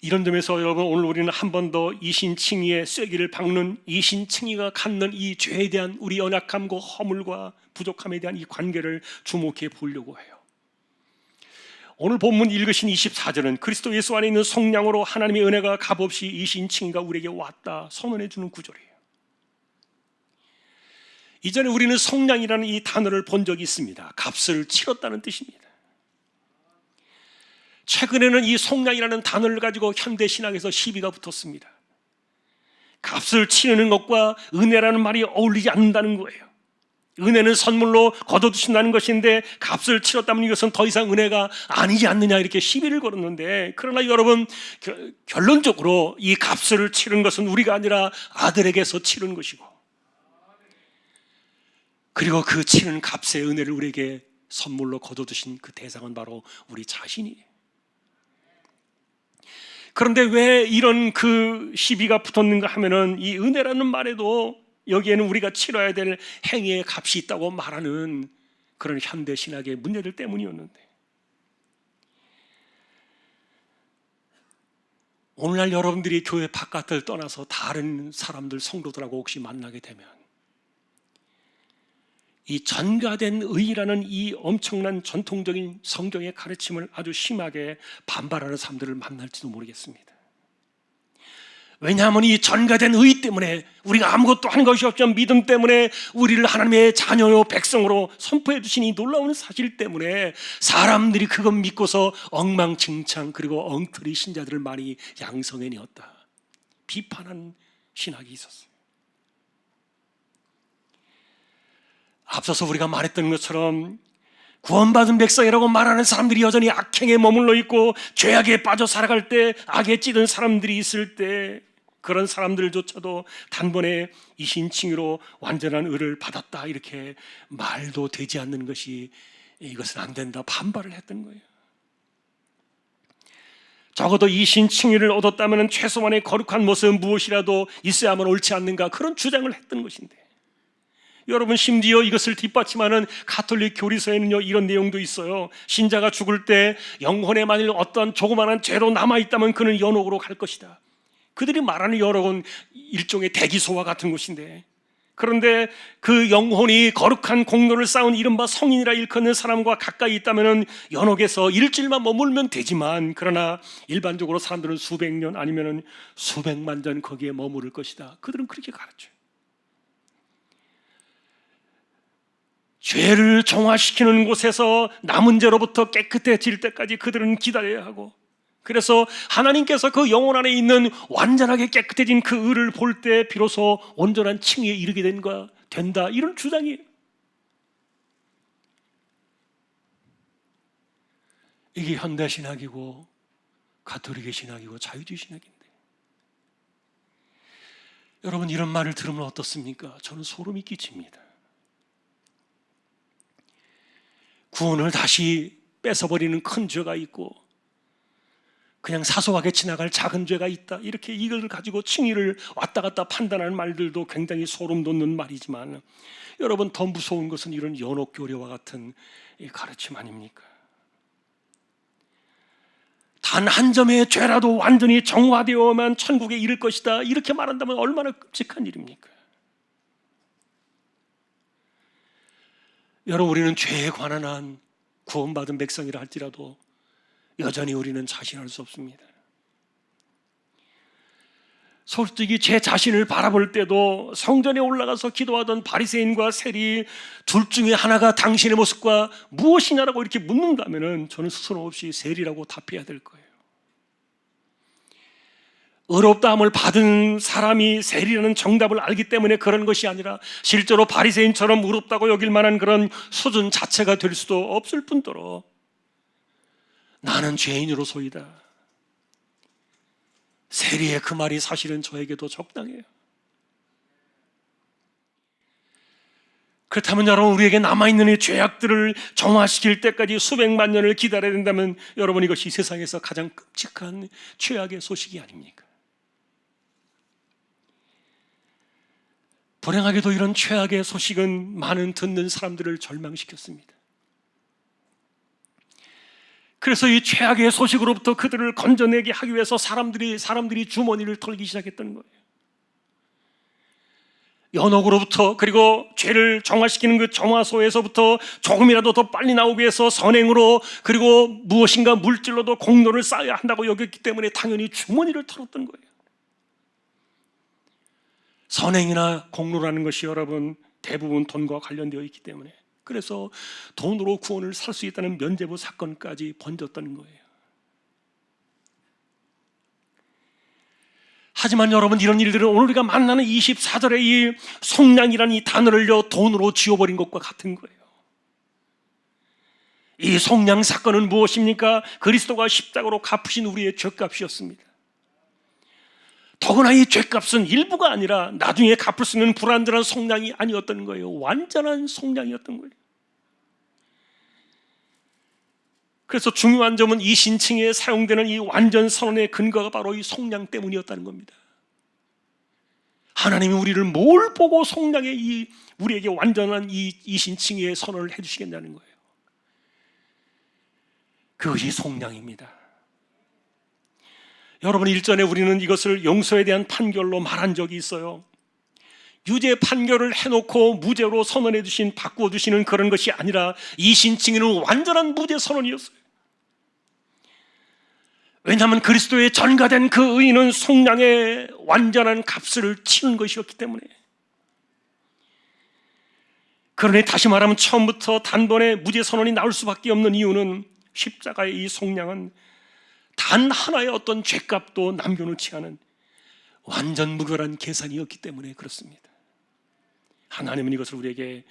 이런 점에서 여러분, 오늘 우리는 한 번 더 이신칭의의 쐐기를 박는, 이신칭의가 갖는 이 죄에 대한 우리 연약함과 허물과 부족함에 대한 이 관계를 주목해 보려고 해요. 오늘 본문 읽으신 24절은 그리스도 예수 안에 있는 성령으로 하나님의 은혜가 값없이 이신칭의가 우리에게 왔다 선언해 주는 구절이에요. 이전에 우리는 성량이라는 이 단어를 본 적이 있습니다. 값을 치렀다는 뜻입니다. 최근에는 이 성량이라는 단어를 가지고 현대 신학에서 시비가 붙었습니다. 값을 치르는 것과 은혜라는 말이 어울리지 않는다는 거예요. 은혜는 선물로 거둬주신다는 것인데 값을 치렀다면 이것은 더 이상 은혜가 아니지 않느냐, 이렇게 시비를 걸었는데, 그러나 여러분, 결론적으로 이 값을 치른 것은 우리가 아니라 아들에게서 치른 것이고, 그리고 그 치른 값의 은혜를 우리에게 선물로 거둬주신 그 대상은 바로 우리 자신이에요. 그런데 왜 이런 그 시비가 붙었는가 하면은, 이 은혜라는 말에도 여기에는 우리가 치러야 될 행위의 값이 있다고 말하는 그런 현대 신학의 문제들 때문이었는데, 오늘날 여러분들이 교회 바깥을 떠나서 다른 사람들, 성도들하고 혹시 만나게 되면 이 전가된 의라는 이 엄청난 전통적인 성경의 가르침을 아주 심하게 반발하는 사람들을 만날지도 모르겠습니다. 왜냐하면 이 전가된 의 때문에, 우리가 아무것도 한 것이 없지만 믿음 때문에 우리를 하나님의 자녀요 백성으로 선포해 주신 이 놀라운 사실 때문에 사람들이 그것 믿고서 엉망진창 그리고 엉터리 신자들을 많이 양성해내었다, 비판한 신학이 있었어요. 앞서서 우리가 말했던 것처럼 구원받은 백성이라고 말하는 사람들이 여전히 악행에 머물러 있고 죄악에 빠져 살아갈 때, 악에 찌든 사람들이 있을 때, 그런 사람들조차도 단번에 이신칭의로 완전한 의를 받았다, 이렇게 말도 되지 않는 것이, 이것은 안 된다, 반발을 했던 거예요. 적어도 이신칭의를 얻었다면 최소한의 거룩한 모습은 무엇이라도 있어야만 옳지 않는가, 그런 주장을 했던 것인데, 여러분, 심지어 이것을 뒷받침하는 가톨릭 교리서에는요, 이런 내용도 있어요. 신자가 죽을 때 영혼에 만일 어떤 조그마한 죄로 남아있다면 그는 연옥으로 갈 것이다. 그들이 말하는 연옥은 일종의 대기소와 같은 것인데, 그런데 그 영혼이 거룩한 공로를 쌓은 이른바 성인이라 일컫는 사람과 가까이 있다면 연옥에서 일주일만 머물면 되지만, 그러나 일반적으로 사람들은 수백 년 아니면 수백만 년 거기에 머무를 것이다. 그들은 그렇게 가르쳐요. 죄를 정화시키는 곳에서 남은 죄로부터 깨끗해질 때까지 그들은 기다려야 하고, 그래서 하나님께서 그 영혼 안에 있는 완전하게 깨끗해진 그 의를 볼 때 비로소 온전한 칭의에 이르게 된다, 이런 주장이에요. 이게 현대 신학이고 가톨릭의 신학이고 자유주의 신학인데, 여러분, 이런 말을 들으면 어떻습니까? 저는 소름이 끼칩니다. 구원을 다시 뺏어버리는 큰 죄가 있고 그냥 사소하게 지나갈 작은 죄가 있다, 이렇게 이걸 가지고 칭의를 왔다 갔다 판단하는 말들도 굉장히 소름 돋는 말이지만, 여러분, 더 무서운 것은 이런 연옥교리와 같은 가르침 아닙니까? 단 한 점의 죄라도 완전히 정화되어야만 천국에 이를 것이다, 이렇게 말한다면 얼마나 끔찍한 일입니까? 여러분, 우리는 죄에 관한 한 구원받은 백성이라 할지라도 여전히 우리는 자신할 수 없습니다. 솔직히 제 자신을 바라볼 때도 성전에 올라가서 기도하던 바리새인과 세리 둘 중에 하나가 당신의 모습과 무엇이냐라고 이렇게 묻는다면 저는 스스럼 없이 세리라고 답해야 될 거예요. 의롭다함을 받은 사람이 세리라는 정답을 알기 때문에 그런 것이 아니라 실제로 바리새인처럼 의롭다고 여길 만한 그런 수준 자체가 될 수도 없을 뿐더러 나는 죄인으로소이다, 세리의 그 말이 사실은 저에게도 적당해요. 그렇다면 여러분, 우리에게 남아있는 이 죄악들을 정화시킬 때까지 수백만 년을 기다려야 된다면 여러분, 이것이 세상에서 가장 끔찍한 최악의 소식이 아닙니까? 불행하게도 이런 최악의 소식은 많은 듣는 사람들을 절망시켰습니다. 그래서 이 최악의 소식으로부터 그들을 건져내게 하기 위해서 사람들이 주머니를 털기 시작했던 거예요. 연옥으로부터, 그리고 죄를 정화시키는 그 정화소에서부터 조금이라도 더 빨리 나오기 위해서 선행으로, 그리고 무엇인가 물질로도 공로를 쌓아야 한다고 여겼기 때문에 당연히 주머니를 털었던 거예요. 선행이나 공로라는 것이 여러분 대부분 돈과 관련되어 있기 때문에, 그래서 돈으로 구원을 살 수 있다는 면죄부 사건까지 번졌던 거예요. 하지만 여러분, 이런 일들은 오늘 우리가 만나는 24절의 이 속량이라는 이 단어를요 돈으로 지워버린 것과 같은 거예요. 이 속량 사건은 무엇입니까? 그리스도가 십자가로 갚으신 우리의 죄값이었습니다. 더구나 이 죄값은 일부가 아니라 나중에 갚을 수 있는 불완전한 속량이 아니었던 거예요. 완전한 속량이었던 거예요. 그래서 중요한 점은 이 신칭에 사용되는 이 완전 선언의 근거가 바로 이 속량 때문이었다는 겁니다. 하나님이 우리를 뭘 보고 속량의 우리에게 완전한 이 신칭의 선언을 해주시겠냐는 거예요. 그것이 속량입니다. 여러분, 일전에 우리는 이것을 용서에 대한 판결로 말한 적이 있어요. 유죄 판결을 해놓고 무죄로 선언해 주신, 바꾸어 주시는 그런 것이 아니라 이 신칭에는 완전한 무죄 선언이었어요. 왜냐하면 그리스도의 전가된 그 의는 속량의 완전한 값을 치른 것이었기 때문에. 그러니 다시 말하면 처음부터 단번에 무죄 선언이 나올 수밖에 없는 이유는 십자가의 이 속량은 단 하나의 어떤 죄값도 남겨놓지 않은 완전 무결한 계산이었기 때문에 그렇습니다. 하나님은 이것을 우리에게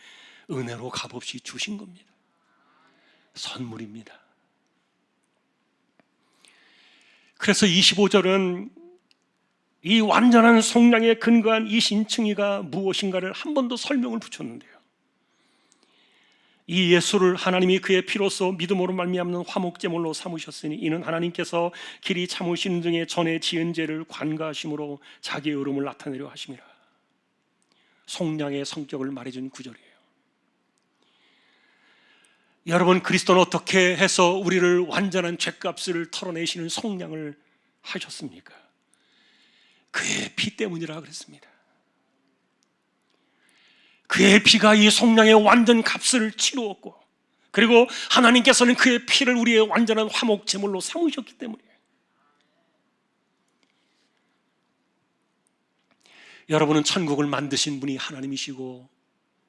은혜로 값없이 주신 겁니다. 선물입니다. 그래서 25절은 이 완전한 속량에 근거한 이 신칭의가 무엇인가를 한 번 더 설명을 붙였는데요. 이 예수를 하나님이 그의 피로써 믿음으로 말미암는 화목제물로 삼으셨으니 이는 하나님께서 길이 참으시는 중에 전에 지은 죄를 관가하심으로 자기의 의로움을 나타내려 하심이라. 속량의 성격을 말해준 구절이에요. 여러분, 그리스도는 어떻게 해서 우리를 완전한 죄값을 털어내시는 속량을 하셨습니까? 그의 피 때문이라 그랬습니다. 그의 피가 이 속량의 완전 값을 치루었고, 그리고 하나님께서는 그의 피를 우리의 완전한 화목 제물로 삼으셨기 때문에. 여러분은 천국을 만드신 분이 하나님이시고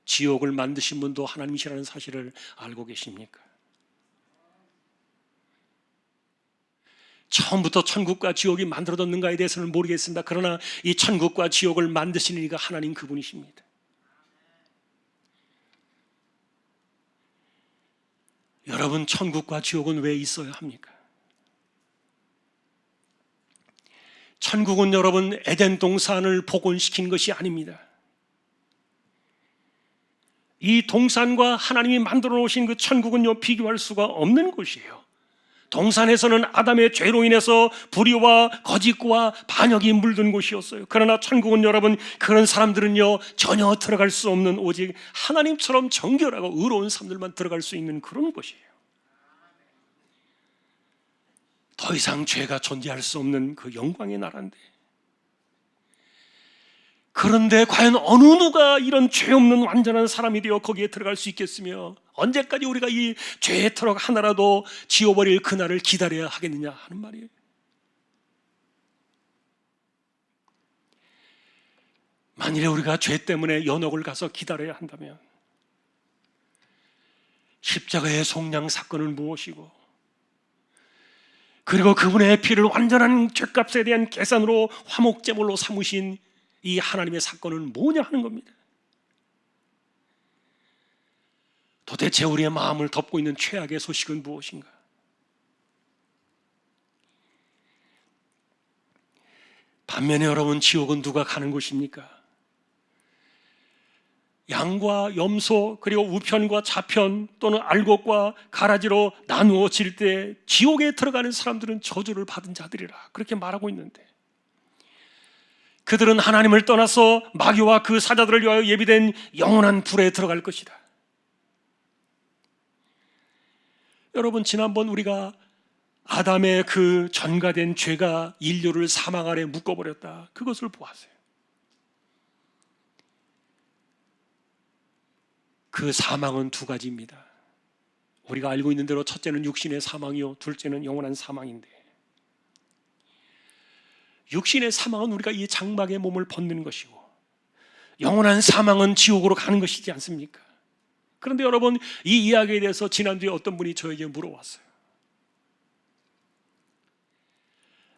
지옥을 만드신 분도 하나님이시라는 사실을 알고 계십니까? 처음부터 천국과 지옥이 만들어졌는가에 대해서는 모르겠습니다. 그러나 이 천국과 지옥을 만드시는 이가 하나님 그분이십니다. 여러분, 천국과 지옥은 왜 있어야 합니까? 천국은 여러분 에덴 동산을 복원시킨 것이 아닙니다. 이 동산과 하나님이 만들어 놓으신 그 천국은요 비교할 수가 없는 곳이에요. 동산에서는 아담의 죄로 인해서 불의와 거짓과 반역이 물든 곳이었어요. 그러나 천국은 여러분 그런 사람들은요 전혀 들어갈 수 없는, 오직 하나님처럼 정결하고 의로운 사람들만 들어갈 수 있는 그런 곳이에요. 더 이상 죄가 존재할 수 없는 그 영광의 나라인데, 그런데 과연 어느 누가 이런 죄 없는 완전한 사람이 되어 거기에 들어갈 수 있겠으며, 언제까지 우리가 이 죄의 트럭 하나라도 지워버릴 그날을 기다려야 하겠느냐 하는 말이에요. 만일에 우리가 죄 때문에 연옥을 가서 기다려야 한다면 십자가의 속량 사건은 무엇이고, 그리고 그분의 피를 완전한 죄값에 대한 계산으로 화목제물로 삼으신 이 하나님의 사건은 뭐냐 하는 겁니다. 도대체 우리의 마음을 덮고 있는 최악의 소식은 무엇인가? 반면에 여러분, 지옥은 누가 가는 곳입니까? 양과 염소, 그리고 우편과 좌편 또는 알곡과 가라지로 나누어질 때 지옥에 들어가는 사람들은 저주를 받은 자들이라 그렇게 말하고 있는데, 그들은 하나님을 떠나서 마귀와 그 사자들을 위하여 예비된 영원한 불에 들어갈 것이다. 여러분, 지난번 우리가 아담의 그 전가된 죄가 인류를 사망 아래 묶어버렸다, 그것을 보았어요. 그 사망은 두 가지입니다. 우리가 알고 있는 대로 첫째는 육신의 사망이요, 둘째는 영원한 사망인데, 육신의 사망은 우리가 이 장막의 몸을 벗는 것이고, 영원한 사망은 지옥으로 가는 것이지 않습니까? 그런데 여러분, 이 이야기에 대해서 지난주에 어떤 분이 저에게 물어왔어요.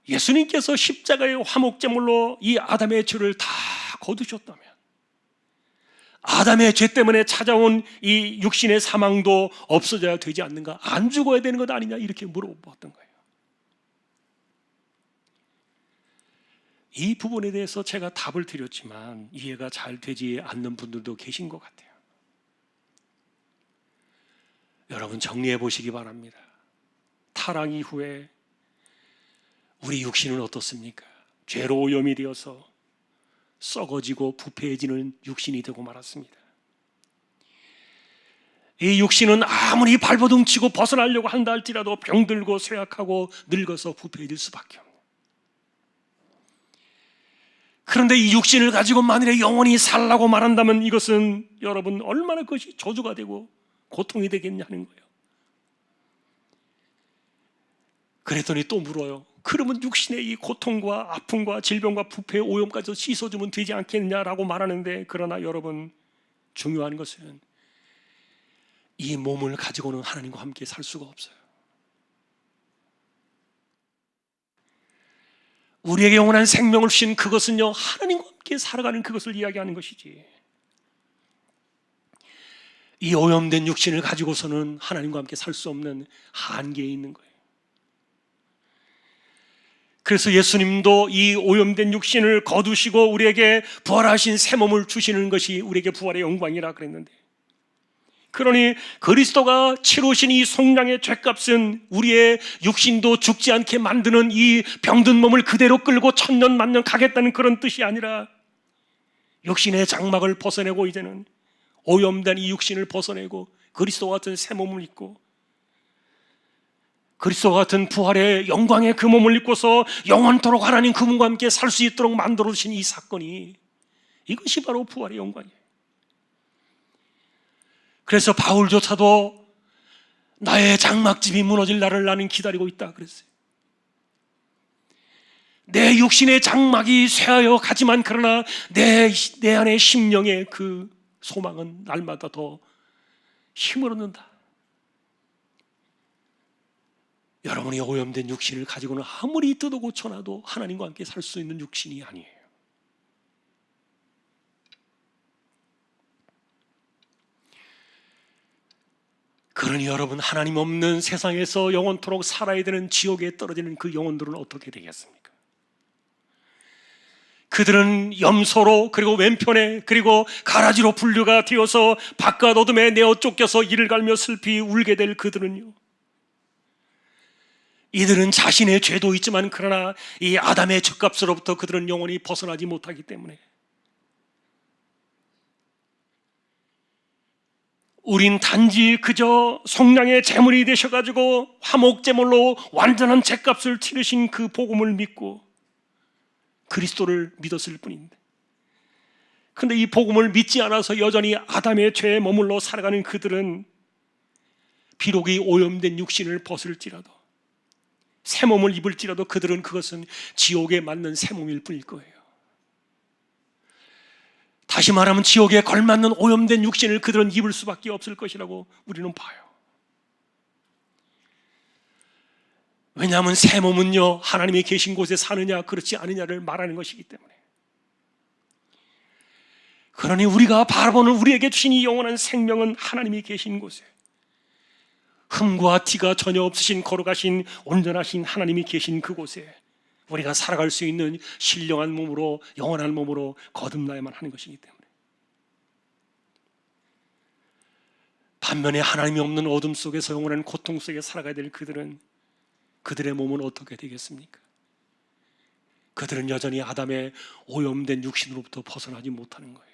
예수님께서 십자가의 화목제물로 이 아담의 죄를 다 거두셨다면 아담의 죄 때문에 찾아온 이 육신의 사망도 없어져야 되지 않는가? 안 죽어야 되는 것 아니냐? 이렇게 물어봤던 거예요. 이 부분에 대해서 제가 답을 드렸지만 이해가 잘 되지 않는 분들도 계신 것 같아요. 여러분, 정리해 보시기 바랍니다. 타락 이후에 우리 육신은 어떻습니까? 죄로 오염이 되어서 썩어지고 부패해지는 육신이 되고 말았습니다. 이 육신은 아무리 발버둥 치고 벗어나려고 한다 할지라도 병들고 쇠약하고 늙어서 부패해질 수밖에 없습니다. 그런데 이 육신을 가지고 만일에 영원히 살라고 말한다면 이것은 여러분 얼마나 그것이 저주가 되고 고통이 되겠냐는 거예요. 그랬더니 또 물어요. 그러면 육신의 이 고통과 아픔과 질병과 부패의 오염까지 씻어주면 되지 않겠냐라고 말하는데, 그러나 여러분, 중요한 것은 이 몸을 가지고는 하나님과 함께 살 수가 없어요. 우리에게 영원한 생명을 주신 그것은요, 하나님과 함께 살아가는 그것을 이야기하는 것이지, 이 오염된 육신을 가지고서는 하나님과 함께 살 수 없는 한계에 있는 거예요. 그래서 예수님도 이 오염된 육신을 거두시고 우리에게 부활하신 새 몸을 주시는 것이 우리에게 부활의 영광이라 그랬는데, 그러니 그리스도가 치르신 이 속량의 죗값은 우리의 육신도 죽지 않게 만드는 이 병든 몸을 그대로 끌고 천년 만년 가겠다는 그런 뜻이 아니라, 육신의 장막을 벗어내고 이제는 오염된 이 육신을 벗어내고 그리스도와 같은 새 몸을 입고 그리스도와 같은 부활의 영광의 그 몸을 입고서 영원토록 하나님 그분과 함께 살 수 있도록 만들어 주신 이 사건이, 이것이 바로 부활의 영광이에요. 그래서 바울조차도 나의 장막집이 무너질 날을 나는 기다리고 있다 그랬어요. 내 육신의 장막이 쇠하여 가지만 그러나 내 안의 심령의 그 소망은 날마다 더 힘을 얻는다. 여러분이 오염된 육신을 가지고는 아무리 뜯어 고쳐놔도 하나님과 함께 살 수 있는 육신이 아니에요. 그러니 여러분, 하나님 없는 세상에서 영원토록 살아야 되는 지옥에 떨어지는 그 영혼들은 어떻게 되겠습니까? 그들은 염소로, 그리고 왼편에, 그리고 가라지로 분류가 되어서 바깥 어둠에 내어 쫓겨서 이를 갈며 슬피 울게 될 그들은요, 이들은 자신의 죄도 있지만 그러나 이 아담의 죄값으로부터 그들은 영원히 벗어나지 못하기 때문에, 우린 단지 그저 속량의 제물이 되셔가지고 화목제물로 완전한 죄값을 치르신 그 복음을 믿고 그리스도를 믿었을 뿐인데, 그런데 이 복음을 믿지 않아서 여전히 아담의 죄에 머물러 살아가는 그들은 비록 이 오염된 육신을 벗을지라도, 새 몸을 입을지라도 그들은 그것은 지옥에 맞는 새 몸일 뿐일 거예요. 다시 말하면 지옥에 걸맞는 오염된 육신을 그들은 입을 수밖에 없을 것이라고 우리는 봐요. 왜냐하면 새 몸은요, 하나님이 계신 곳에 사느냐 그렇지 않느냐를 말하는 것이기 때문에. 그러니 우리가 바라보는 우리에게 주신 이 영원한 생명은 하나님이 계신 곳에, 흠과 티가 전혀 없으신 거룩하신 온전하신 하나님이 계신 그곳에 우리가 살아갈 수 있는 신령한 몸으로, 영원한 몸으로 거듭나야만 하는 것이기 때문에. 반면에 하나님이 없는 어둠 속에서 영원한 고통 속에 살아가야 될 그들은, 그들의 몸은 어떻게 되겠습니까? 그들은 여전히 아담의 오염된 육신으로부터 벗어나지 못하는 거예요.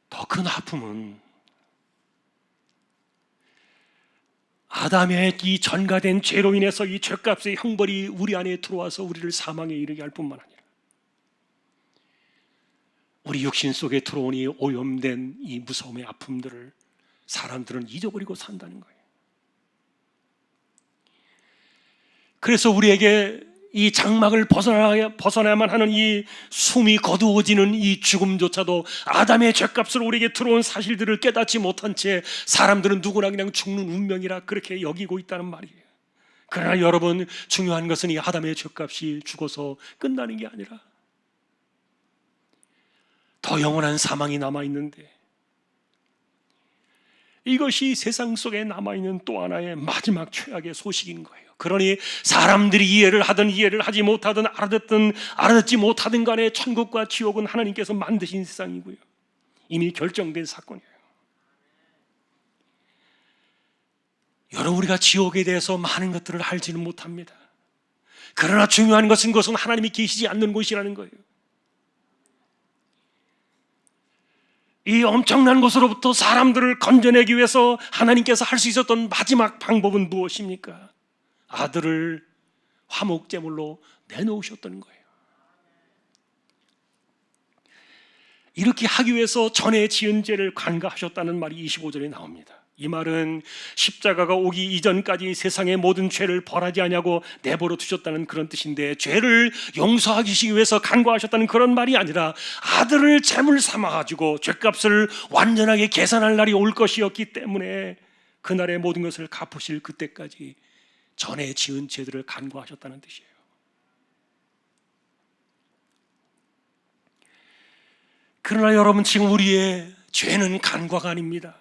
더 큰 아픔은 아담의 이 전가된 죄로 인해서 이 죄값의 형벌이 우리 안에 들어와서 우리를 사망에 이르게 할 뿐만 아니라 우리 육신 속에 들어오니 오염된 이 무서움의 아픔들을 사람들은 잊어버리고 산다는 거예요. 그래서 우리에게 이 장막을 벗어나야만 하는 이 숨이 거두어지는 이 죽음조차도 아담의 죄값을 우리에게 들어온 사실들을 깨닫지 못한 채 사람들은 누구나 그냥 죽는 운명이라 그렇게 여기고 있다는 말이에요. 그러나 여러분, 중요한 것은 이 아담의 죄값이 죽어서 끝나는 게 아니라 더 영원한 사망이 남아있는데, 이것이 세상 속에 남아있는 또 하나의 마지막 최악의 소식인 거예요. 그러니 사람들이 이해를 하든 이해를 하지 못하든 알아듣지 못하든 간에 천국과 지옥은 하나님께서 만드신 세상이고요, 이미 결정된 사건이에요. 여러분, 우리가 지옥에 대해서 많은 것들을 알지는 못합니다. 그러나 중요한 것은 그것은 하나님이 계시지 않는 곳이라는 거예요. 이 엄청난 곳으로부터 사람들을 건져내기 위해서 하나님께서 할 수 있었던 마지막 방법은 무엇입니까? 아들을 화목제물로 내놓으셨던 거예요. 이렇게 하기 위해서 전에 지은 죄를 간과하셨다는 말이 25절에 나옵니다. 이 말은 십자가가 오기 이전까지 세상의 모든 죄를 벌하지 아니하고 내버려 두셨다는 그런 뜻인데, 죄를 용서하기 위해서 간과하셨다는 그런 말이 아니라 아들을 제물 삼아가지고 죄값을 완전하게 계산할 날이 올 것이었기 때문에 그날의 모든 것을 갚으실 그때까지 전에 지은 죄들을 간과하셨다는 뜻이에요. 그러나 여러분, 지금 우리의 죄는 간과가 아닙니다.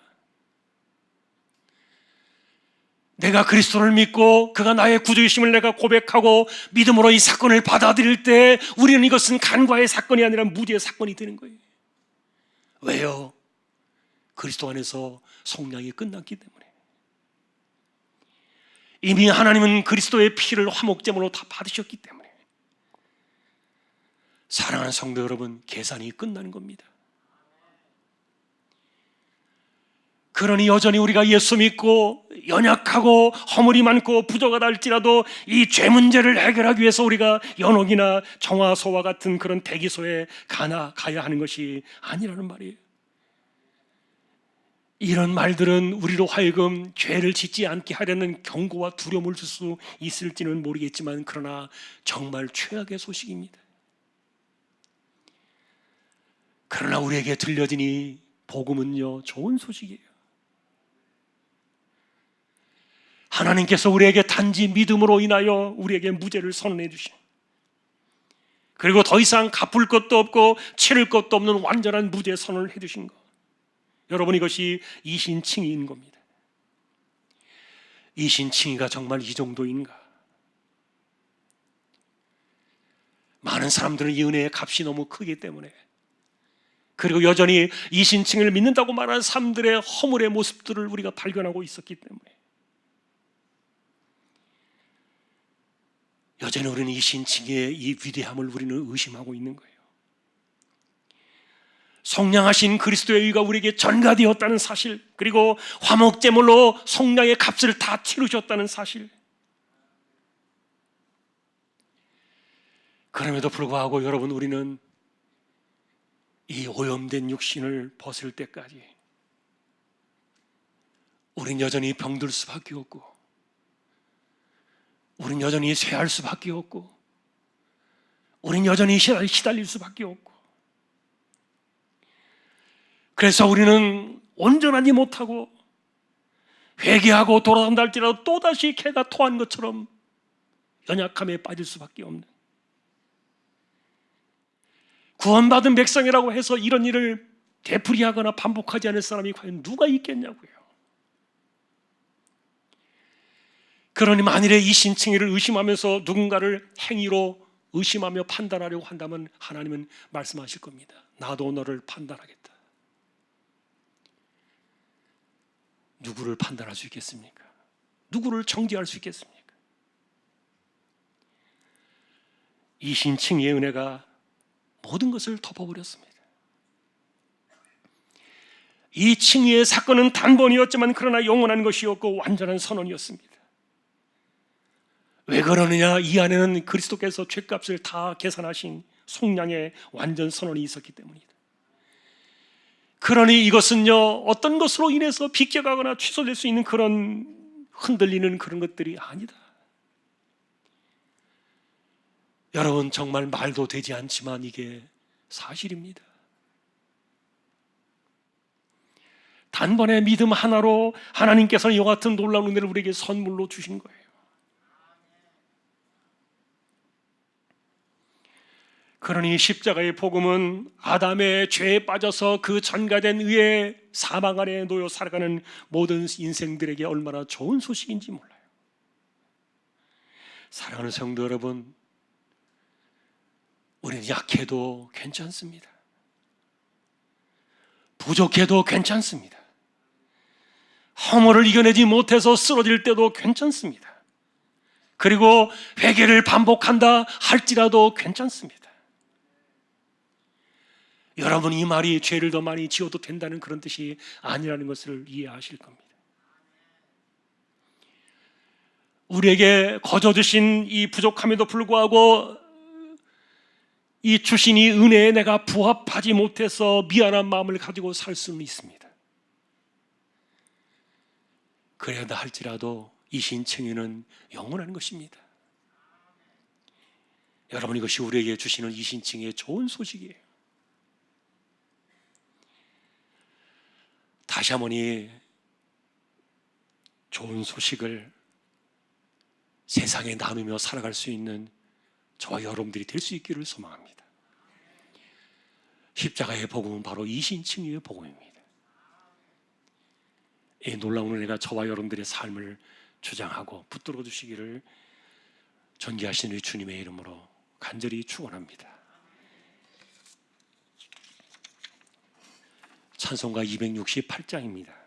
내가 그리스도를 믿고 그가 나의 구주이심을 내가 고백하고 믿음으로 이 사건을 받아들일 때 우리는 이것은 간과의 사건이 아니라 무죄의 사건이 되는 거예요. 왜요? 그리스도 안에서 속량이 끝났기 때문에. 이미 하나님은 그리스도의 피를 화목제물로 다 받으셨기 때문에. 사랑하는 성도 여러분, 계산이 끝나는 겁니다. 그러니 여전히 우리가 예수 믿고 연약하고 허물이 많고 부족하다 할지라도 이 죄 문제를 해결하기 위해서 우리가 연옥이나 정화소와 같은 그런 대기소에 가야 하는 것이 아니라는 말이에요. 이런 말들은 우리로 하여금 죄를 짓지 않게 하려는 경고와 두려움을 줄 수 있을지는 모르겠지만, 그러나 정말 최악의 소식입니다. 그러나 우리에게 들려진 이 복음은요, 좋은 소식이에요. 하나님께서 우리에게 단지 믿음으로 인하여 우리에게 무죄를 선언해 주신, 그리고 더 이상 갚을 것도 없고 치를 것도 없는 완전한 무죄 선언을 해 주신 것, 여러분, 이것이 이신칭의인 겁니다. 이신칭의가 정말 이 정도인가? 많은 사람들은 이 은혜의 값이 너무 크기 때문에, 그리고 여전히 이신칭의를 믿는다고 말하는 사람들의 허물의 모습들을 우리가 발견하고 있었기 때문에 여전히 우리는 이신칭의의 이 위대함을 우리는 의심하고 있는 거예요. 속량하신 그리스도의 의가 우리에게 전가되었다는 사실, 그리고 화목제물로 속량의 값을 다 치르셨다는 사실, 그럼에도 불구하고 여러분, 우리는 이 오염된 육신을 벗을 때까지 우린 여전히 병들 수밖에 없고, 우린 여전히 쇠할 수밖에 없고, 우린 여전히 시달릴 수밖에 없고, 그래서 우리는 온전하지 못하고 회개하고 돌아간다 할지라도 또다시 개가 토한 것처럼 연약함에 빠질 수밖에 없는, 구원받은 백성이라고 해서 이런 일을 되풀이하거나 반복하지 않을 사람이 과연 누가 있겠냐고요. 그러니 만일에 이신칭의를 의심하면서 누군가를 행위로 의심하며 판단하려고 한다면 하나님은 말씀하실 겁니다. 나도 너를 판단하겠다. 누구를 판단할 수 있겠습니까? 누구를 정죄할 수 있겠습니까? 이신칭의의 은혜가 모든 것을 덮어버렸습니다. 이 칭의의 사건은 단번이었지만 그러나 영원한 것이었고 완전한 선언이었습니다. 왜 그러느냐? 이 안에는 그리스도께서 죄값을 다 계산하신 속량의 완전 선언이 있었기 때문이다. 그러니 이것은요, 어떤 것으로 인해서 비껴가거나 취소될 수 있는 그런 흔들리는 그런 것들이 아니다. 여러분, 정말 말도 되지 않지만 이게 사실입니다. 단번에 믿음 하나로 하나님께서는 이와 같은 놀라운 은혜를 우리에게 선물로 주신 거예요. 그러니 십자가의 복음은 아담의 죄에 빠져서 그 전가된 의의 사망 안에 놓여 살아가는 모든 인생들에게 얼마나 좋은 소식인지 몰라요. 사랑하는 성도 여러분, 우리는 약해도 괜찮습니다. 부족해도 괜찮습니다. 허물을 이겨내지 못해서 쓰러질 때도 괜찮습니다. 그리고 회개를 반복한다 할지라도 괜찮습니다. 여러분, 이 말이 죄를 더 많이 지어도 된다는 그런 뜻이 아니라는 것을 이해하실 겁니다. 우리에게 거저 주신 이 부족함에도 불구하고 이 주신 이 은혜에 내가 부합하지 못해서 미안한 마음을 가지고 살 수는 있습니다. 그래야 할지라도 이 신칭의는 영원한 것입니다. 여러분, 이것이 우리에게 주시는 이 신칭의의 좋은 소식이에요. 다시 한번 이 좋은 소식을 세상에 나누며 살아갈 수 있는 저와 여러분들이 될 수 있기를 소망합니다. 십자가의 복음은 바로 이 신칭의의 복음입니다. 이 놀라운 은혜가 저와 여러분들의 삶을 주장하고 붙들어 주시기를 존귀하신 우리 주님의 이름으로 간절히 축원합니다. 찬송가 268장입니다.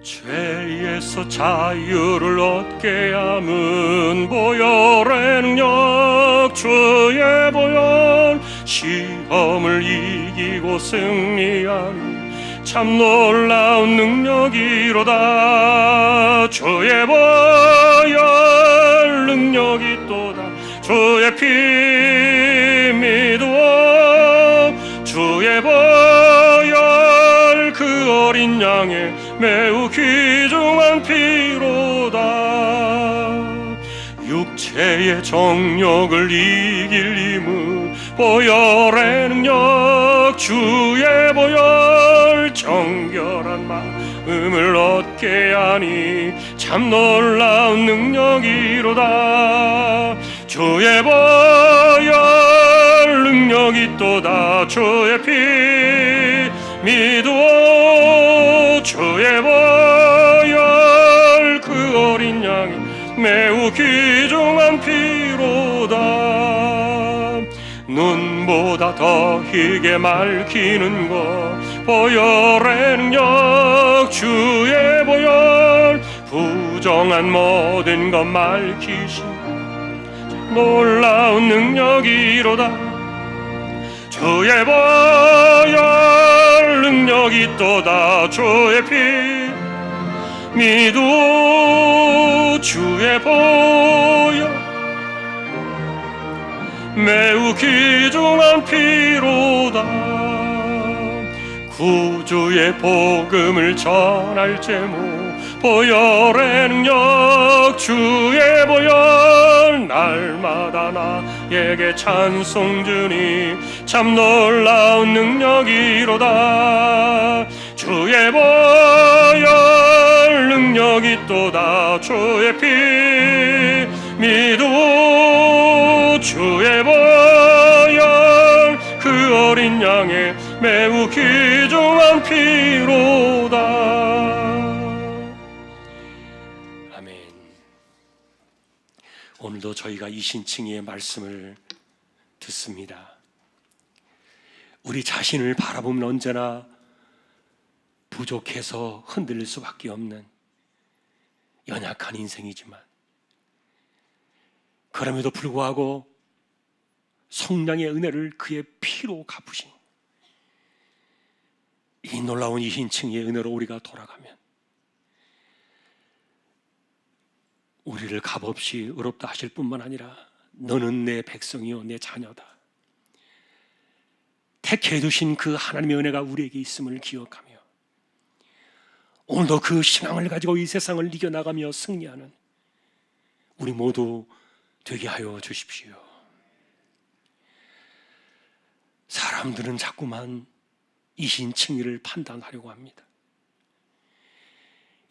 죄에서 자유를 얻게 함은 보혈의 능력, 주의 보혈, 시험을 이기고 승리하는 참 놀라운 능력이로다. 주의 보혈 능력이 또다. 주의 피 믿어. 주의 보혈 그 어린 양의 매우 귀중한 피로다. 육체의 정욕을 이길 힘은 보혈의 능력, 주의 보혈 정결한 마음을 얻게 하니 참 놀라운 능력이로다. 주의 보혈 능력이 또다. 주의 피 믿어. 주의 보혈 그 어린 양이 매우 귀중한 피로다. 눈보다 더 희게 맑히는 것 보혈의 능력, 주의 보혈 부정한 모든 것 맑히신 놀라운 능력이로다. 주의 보혈 능력이 또다. 주의 피 믿어. 주의 보혈 매우 귀중한 피로다. 구주의 복음을 전할 제목 보혈의 능력, 주의 보혈 날마다 나에게 찬송 주니 참 놀라운 능력이로다. 주의 보혈 능력이 또다. 주의 피 믿어. 주의 보혈 그 어린 양의 매우 귀 오늘도 저희가 이신칭의의 말씀을 듣습니다. 우리 자신을 바라보면 언제나 부족해서 흔들릴 수밖에 없는 연약한 인생이지만, 그럼에도 불구하고 성량의 은혜를 그의 피로 갚으신 이 놀라운 이신칭의의 은혜로 우리가 돌아가면 우리를 값없이 의롭다 하실 뿐만 아니라 너는 내 백성이요 내 자녀다, 택해 두신 그 하나님의 은혜가 우리에게 있음을 기억하며 오늘도 그 신앙을 가지고 이 세상을 이겨나가며 승리하는 우리 모두 되게 하여 주십시오. 사람들은 자꾸만 이신칭의를 판단하려고 합니다.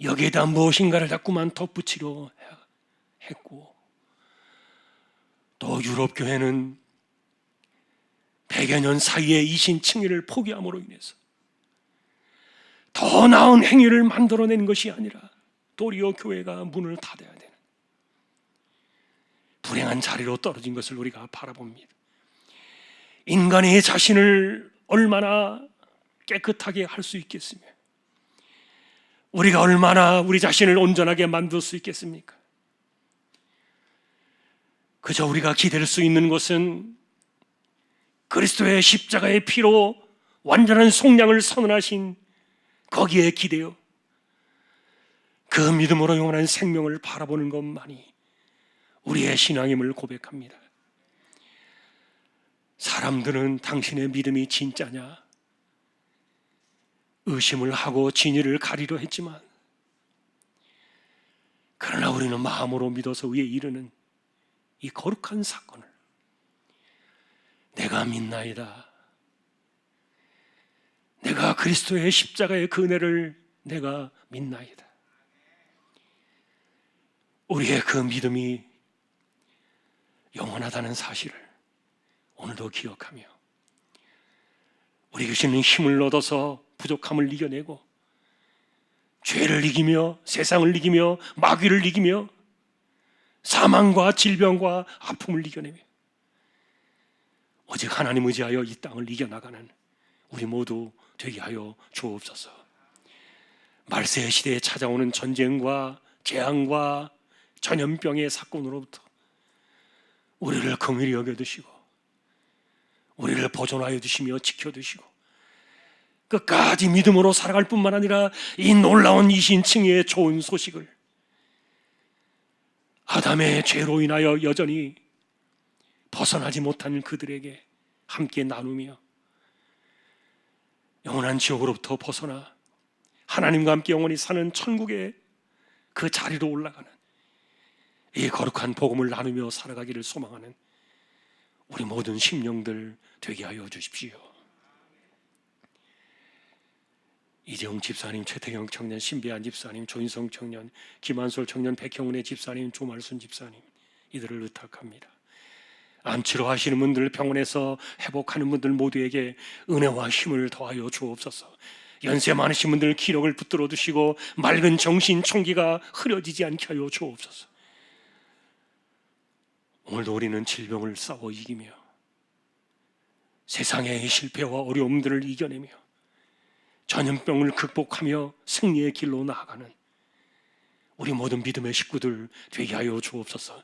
여기에다 무엇인가를 자꾸만 덧붙이려 했고, 또 유럽 교회는 100여 년 사이에 이신칭의를 포기함으로 인해서 더 나은 행위를 만들어낸 것이 아니라 도리어 교회가 문을 닫아야 되는 불행한 자리로 떨어진 것을 우리가 바라봅니다. 인간의 자신을 얼마나 깨끗하게 할 수 있겠으며, 우리가 얼마나 우리 자신을 온전하게 만들 수 있겠습니까? 그저 우리가 기댈 수 있는 것은 그리스도의 십자가의 피로 완전한 속량을 선언하신 거기에 기대어 그 믿음으로 영원한 생명을 바라보는 것만이 우리의 신앙임을 고백합니다. 사람들은 당신의 믿음이 진짜냐 의심을 하고 진위를 가리려 했지만, 그러나 우리는 마음으로 믿어서 위에 이르는 이 거룩한 사건을 내가 믿나이다. 내가 그리스도의 십자가의 그 은혜를 내가 믿나이다. 우리의 그 믿음이 영원하다는 사실을 오늘도 기억하며 우리 교신은 힘을 얻어서 부족함을 이겨내고 죄를 이기며 세상을 이기며 마귀를 이기며 사망과 질병과 아픔을 이겨내며 오직 하나님 의지하여 이 땅을 이겨나가는 우리 모두 되게 하여 주옵소서. 말세 시대에 찾아오는 전쟁과 재앙과 전염병의 사건으로부터 우리를 긍휼히 여겨주시고 우리를 보존하여 주시며 지켜주시고 끝까지 믿음으로 살아갈 뿐만 아니라 이 놀라운 이신칭의의 좋은 소식을 아담의 죄로 인하여 여전히 벗어나지 못한 그들에게 함께 나누며 영원한 지옥으로부터 벗어나 하나님과 함께 영원히 사는 천국의 그 자리로 올라가는 이 거룩한 복음을 나누며 살아가기를 소망하는 우리 모든 심령들 되게 하여 주십시오. 이재용 집사님, 최태경 청년, 신비한 집사님, 조인성 청년, 김한솔 청년, 백형은혜 집사님, 조말순 집사님, 이들을 의탁합니다. 암치료 하시는 분들, 병원에서 회복하는 분들 모두에게 은혜와 힘을 더하여 주옵소서. 연세 많으신 분들 기력을 붙들어 두시고 맑은 정신 총기가 흐려지지 않게 하여 주옵소서. 오늘도 우리는 질병을 싸워 이기며 세상의 실패와 어려움들을 이겨내며 전염병을 극복하며 승리의 길로 나아가는 우리 모든 믿음의 식구들 되게 하여 주옵소서.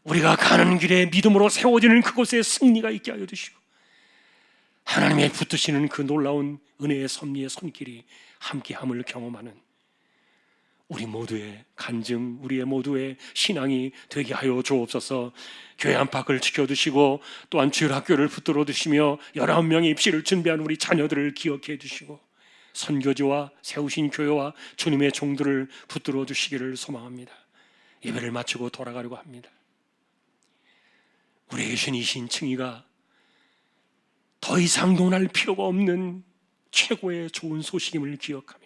우리가 가는 길에 믿음으로 세워지는 그곳에 승리가 있게 하여 주시고 하나님의 붙드시는 그 놀라운 은혜의 섭리의 손길이 함께함을 경험하는 우리 모두의 간증, 우리의 모두의 신앙이 되게 하여 주옵소서. 교회 안팎을 지켜주시고 또한 주일학교를 붙들어 두시며 19명의 입시를 준비한 우리 자녀들을 기억해 주시고 선교지와 세우신 교회와 주님의 종들을 붙들어 주시기를 소망합니다. 예배를 마치고 돌아가려고 합니다. 우리에게 주신 이 신칭의가 더 이상 논할 필요가 없는 최고의 좋은 소식임을 기억하며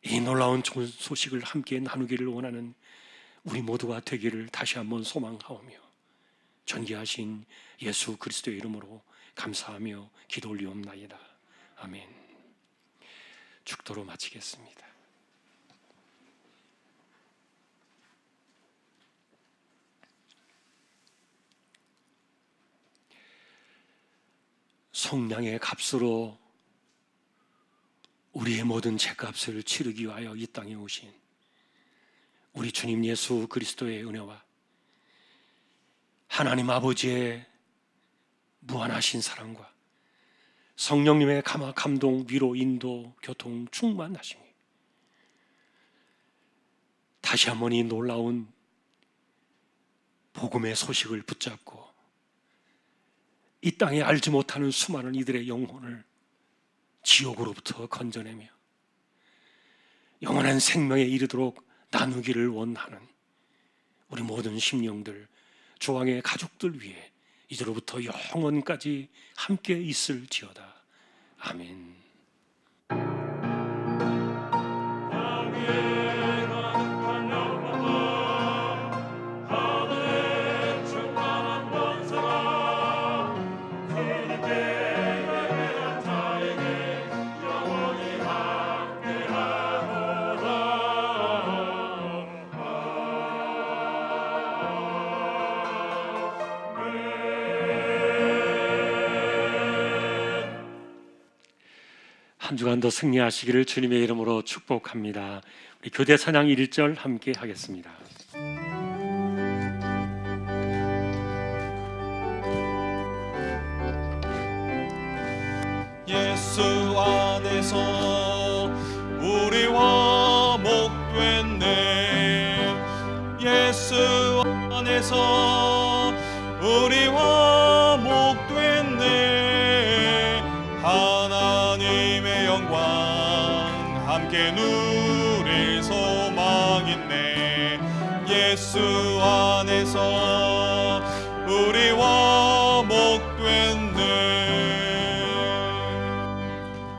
이 놀라운 좋은 소식을 함께 나누기를 원하는 우리 모두가 되기를 다시 한번 소망하오며 존귀하신 예수 그리스도의 이름으로 감사하며 기도 올리옵나이다. 아멘. 축도로 마치겠습니다. 속량의 값으로 우리의 모든 죄값을 치르기 위하여 이 땅에 오신 우리 주님 예수 그리스도의 은혜와 하나님 아버지의 무한하신 사랑과 성령님의 감동, 위로, 인도, 교통, 충만하심이 다시 한번 이 놀라운 복음의 소식을 붙잡고 이 땅에 알지 못하는 수많은 이들의 영혼을 지옥으로부터 건져내며 영원한 생명에 이르도록 나누기를 원하는 우리 모든 심령들, 조항의 가족들 위해 이제로부터 영원까지 함께 있을지어다. 아멘. 한 주간도 승리하시기를 주님의 이름으로 축복합니다. 우리 교대 찬양 1절 함께 하겠습니다. 예수 안에서 우리와 목됐네. 예수 안에서 우리와 목됐네. 하나님의 영광 함께 누릴 소망 있네. 예수 안에서 우리와 목됐네.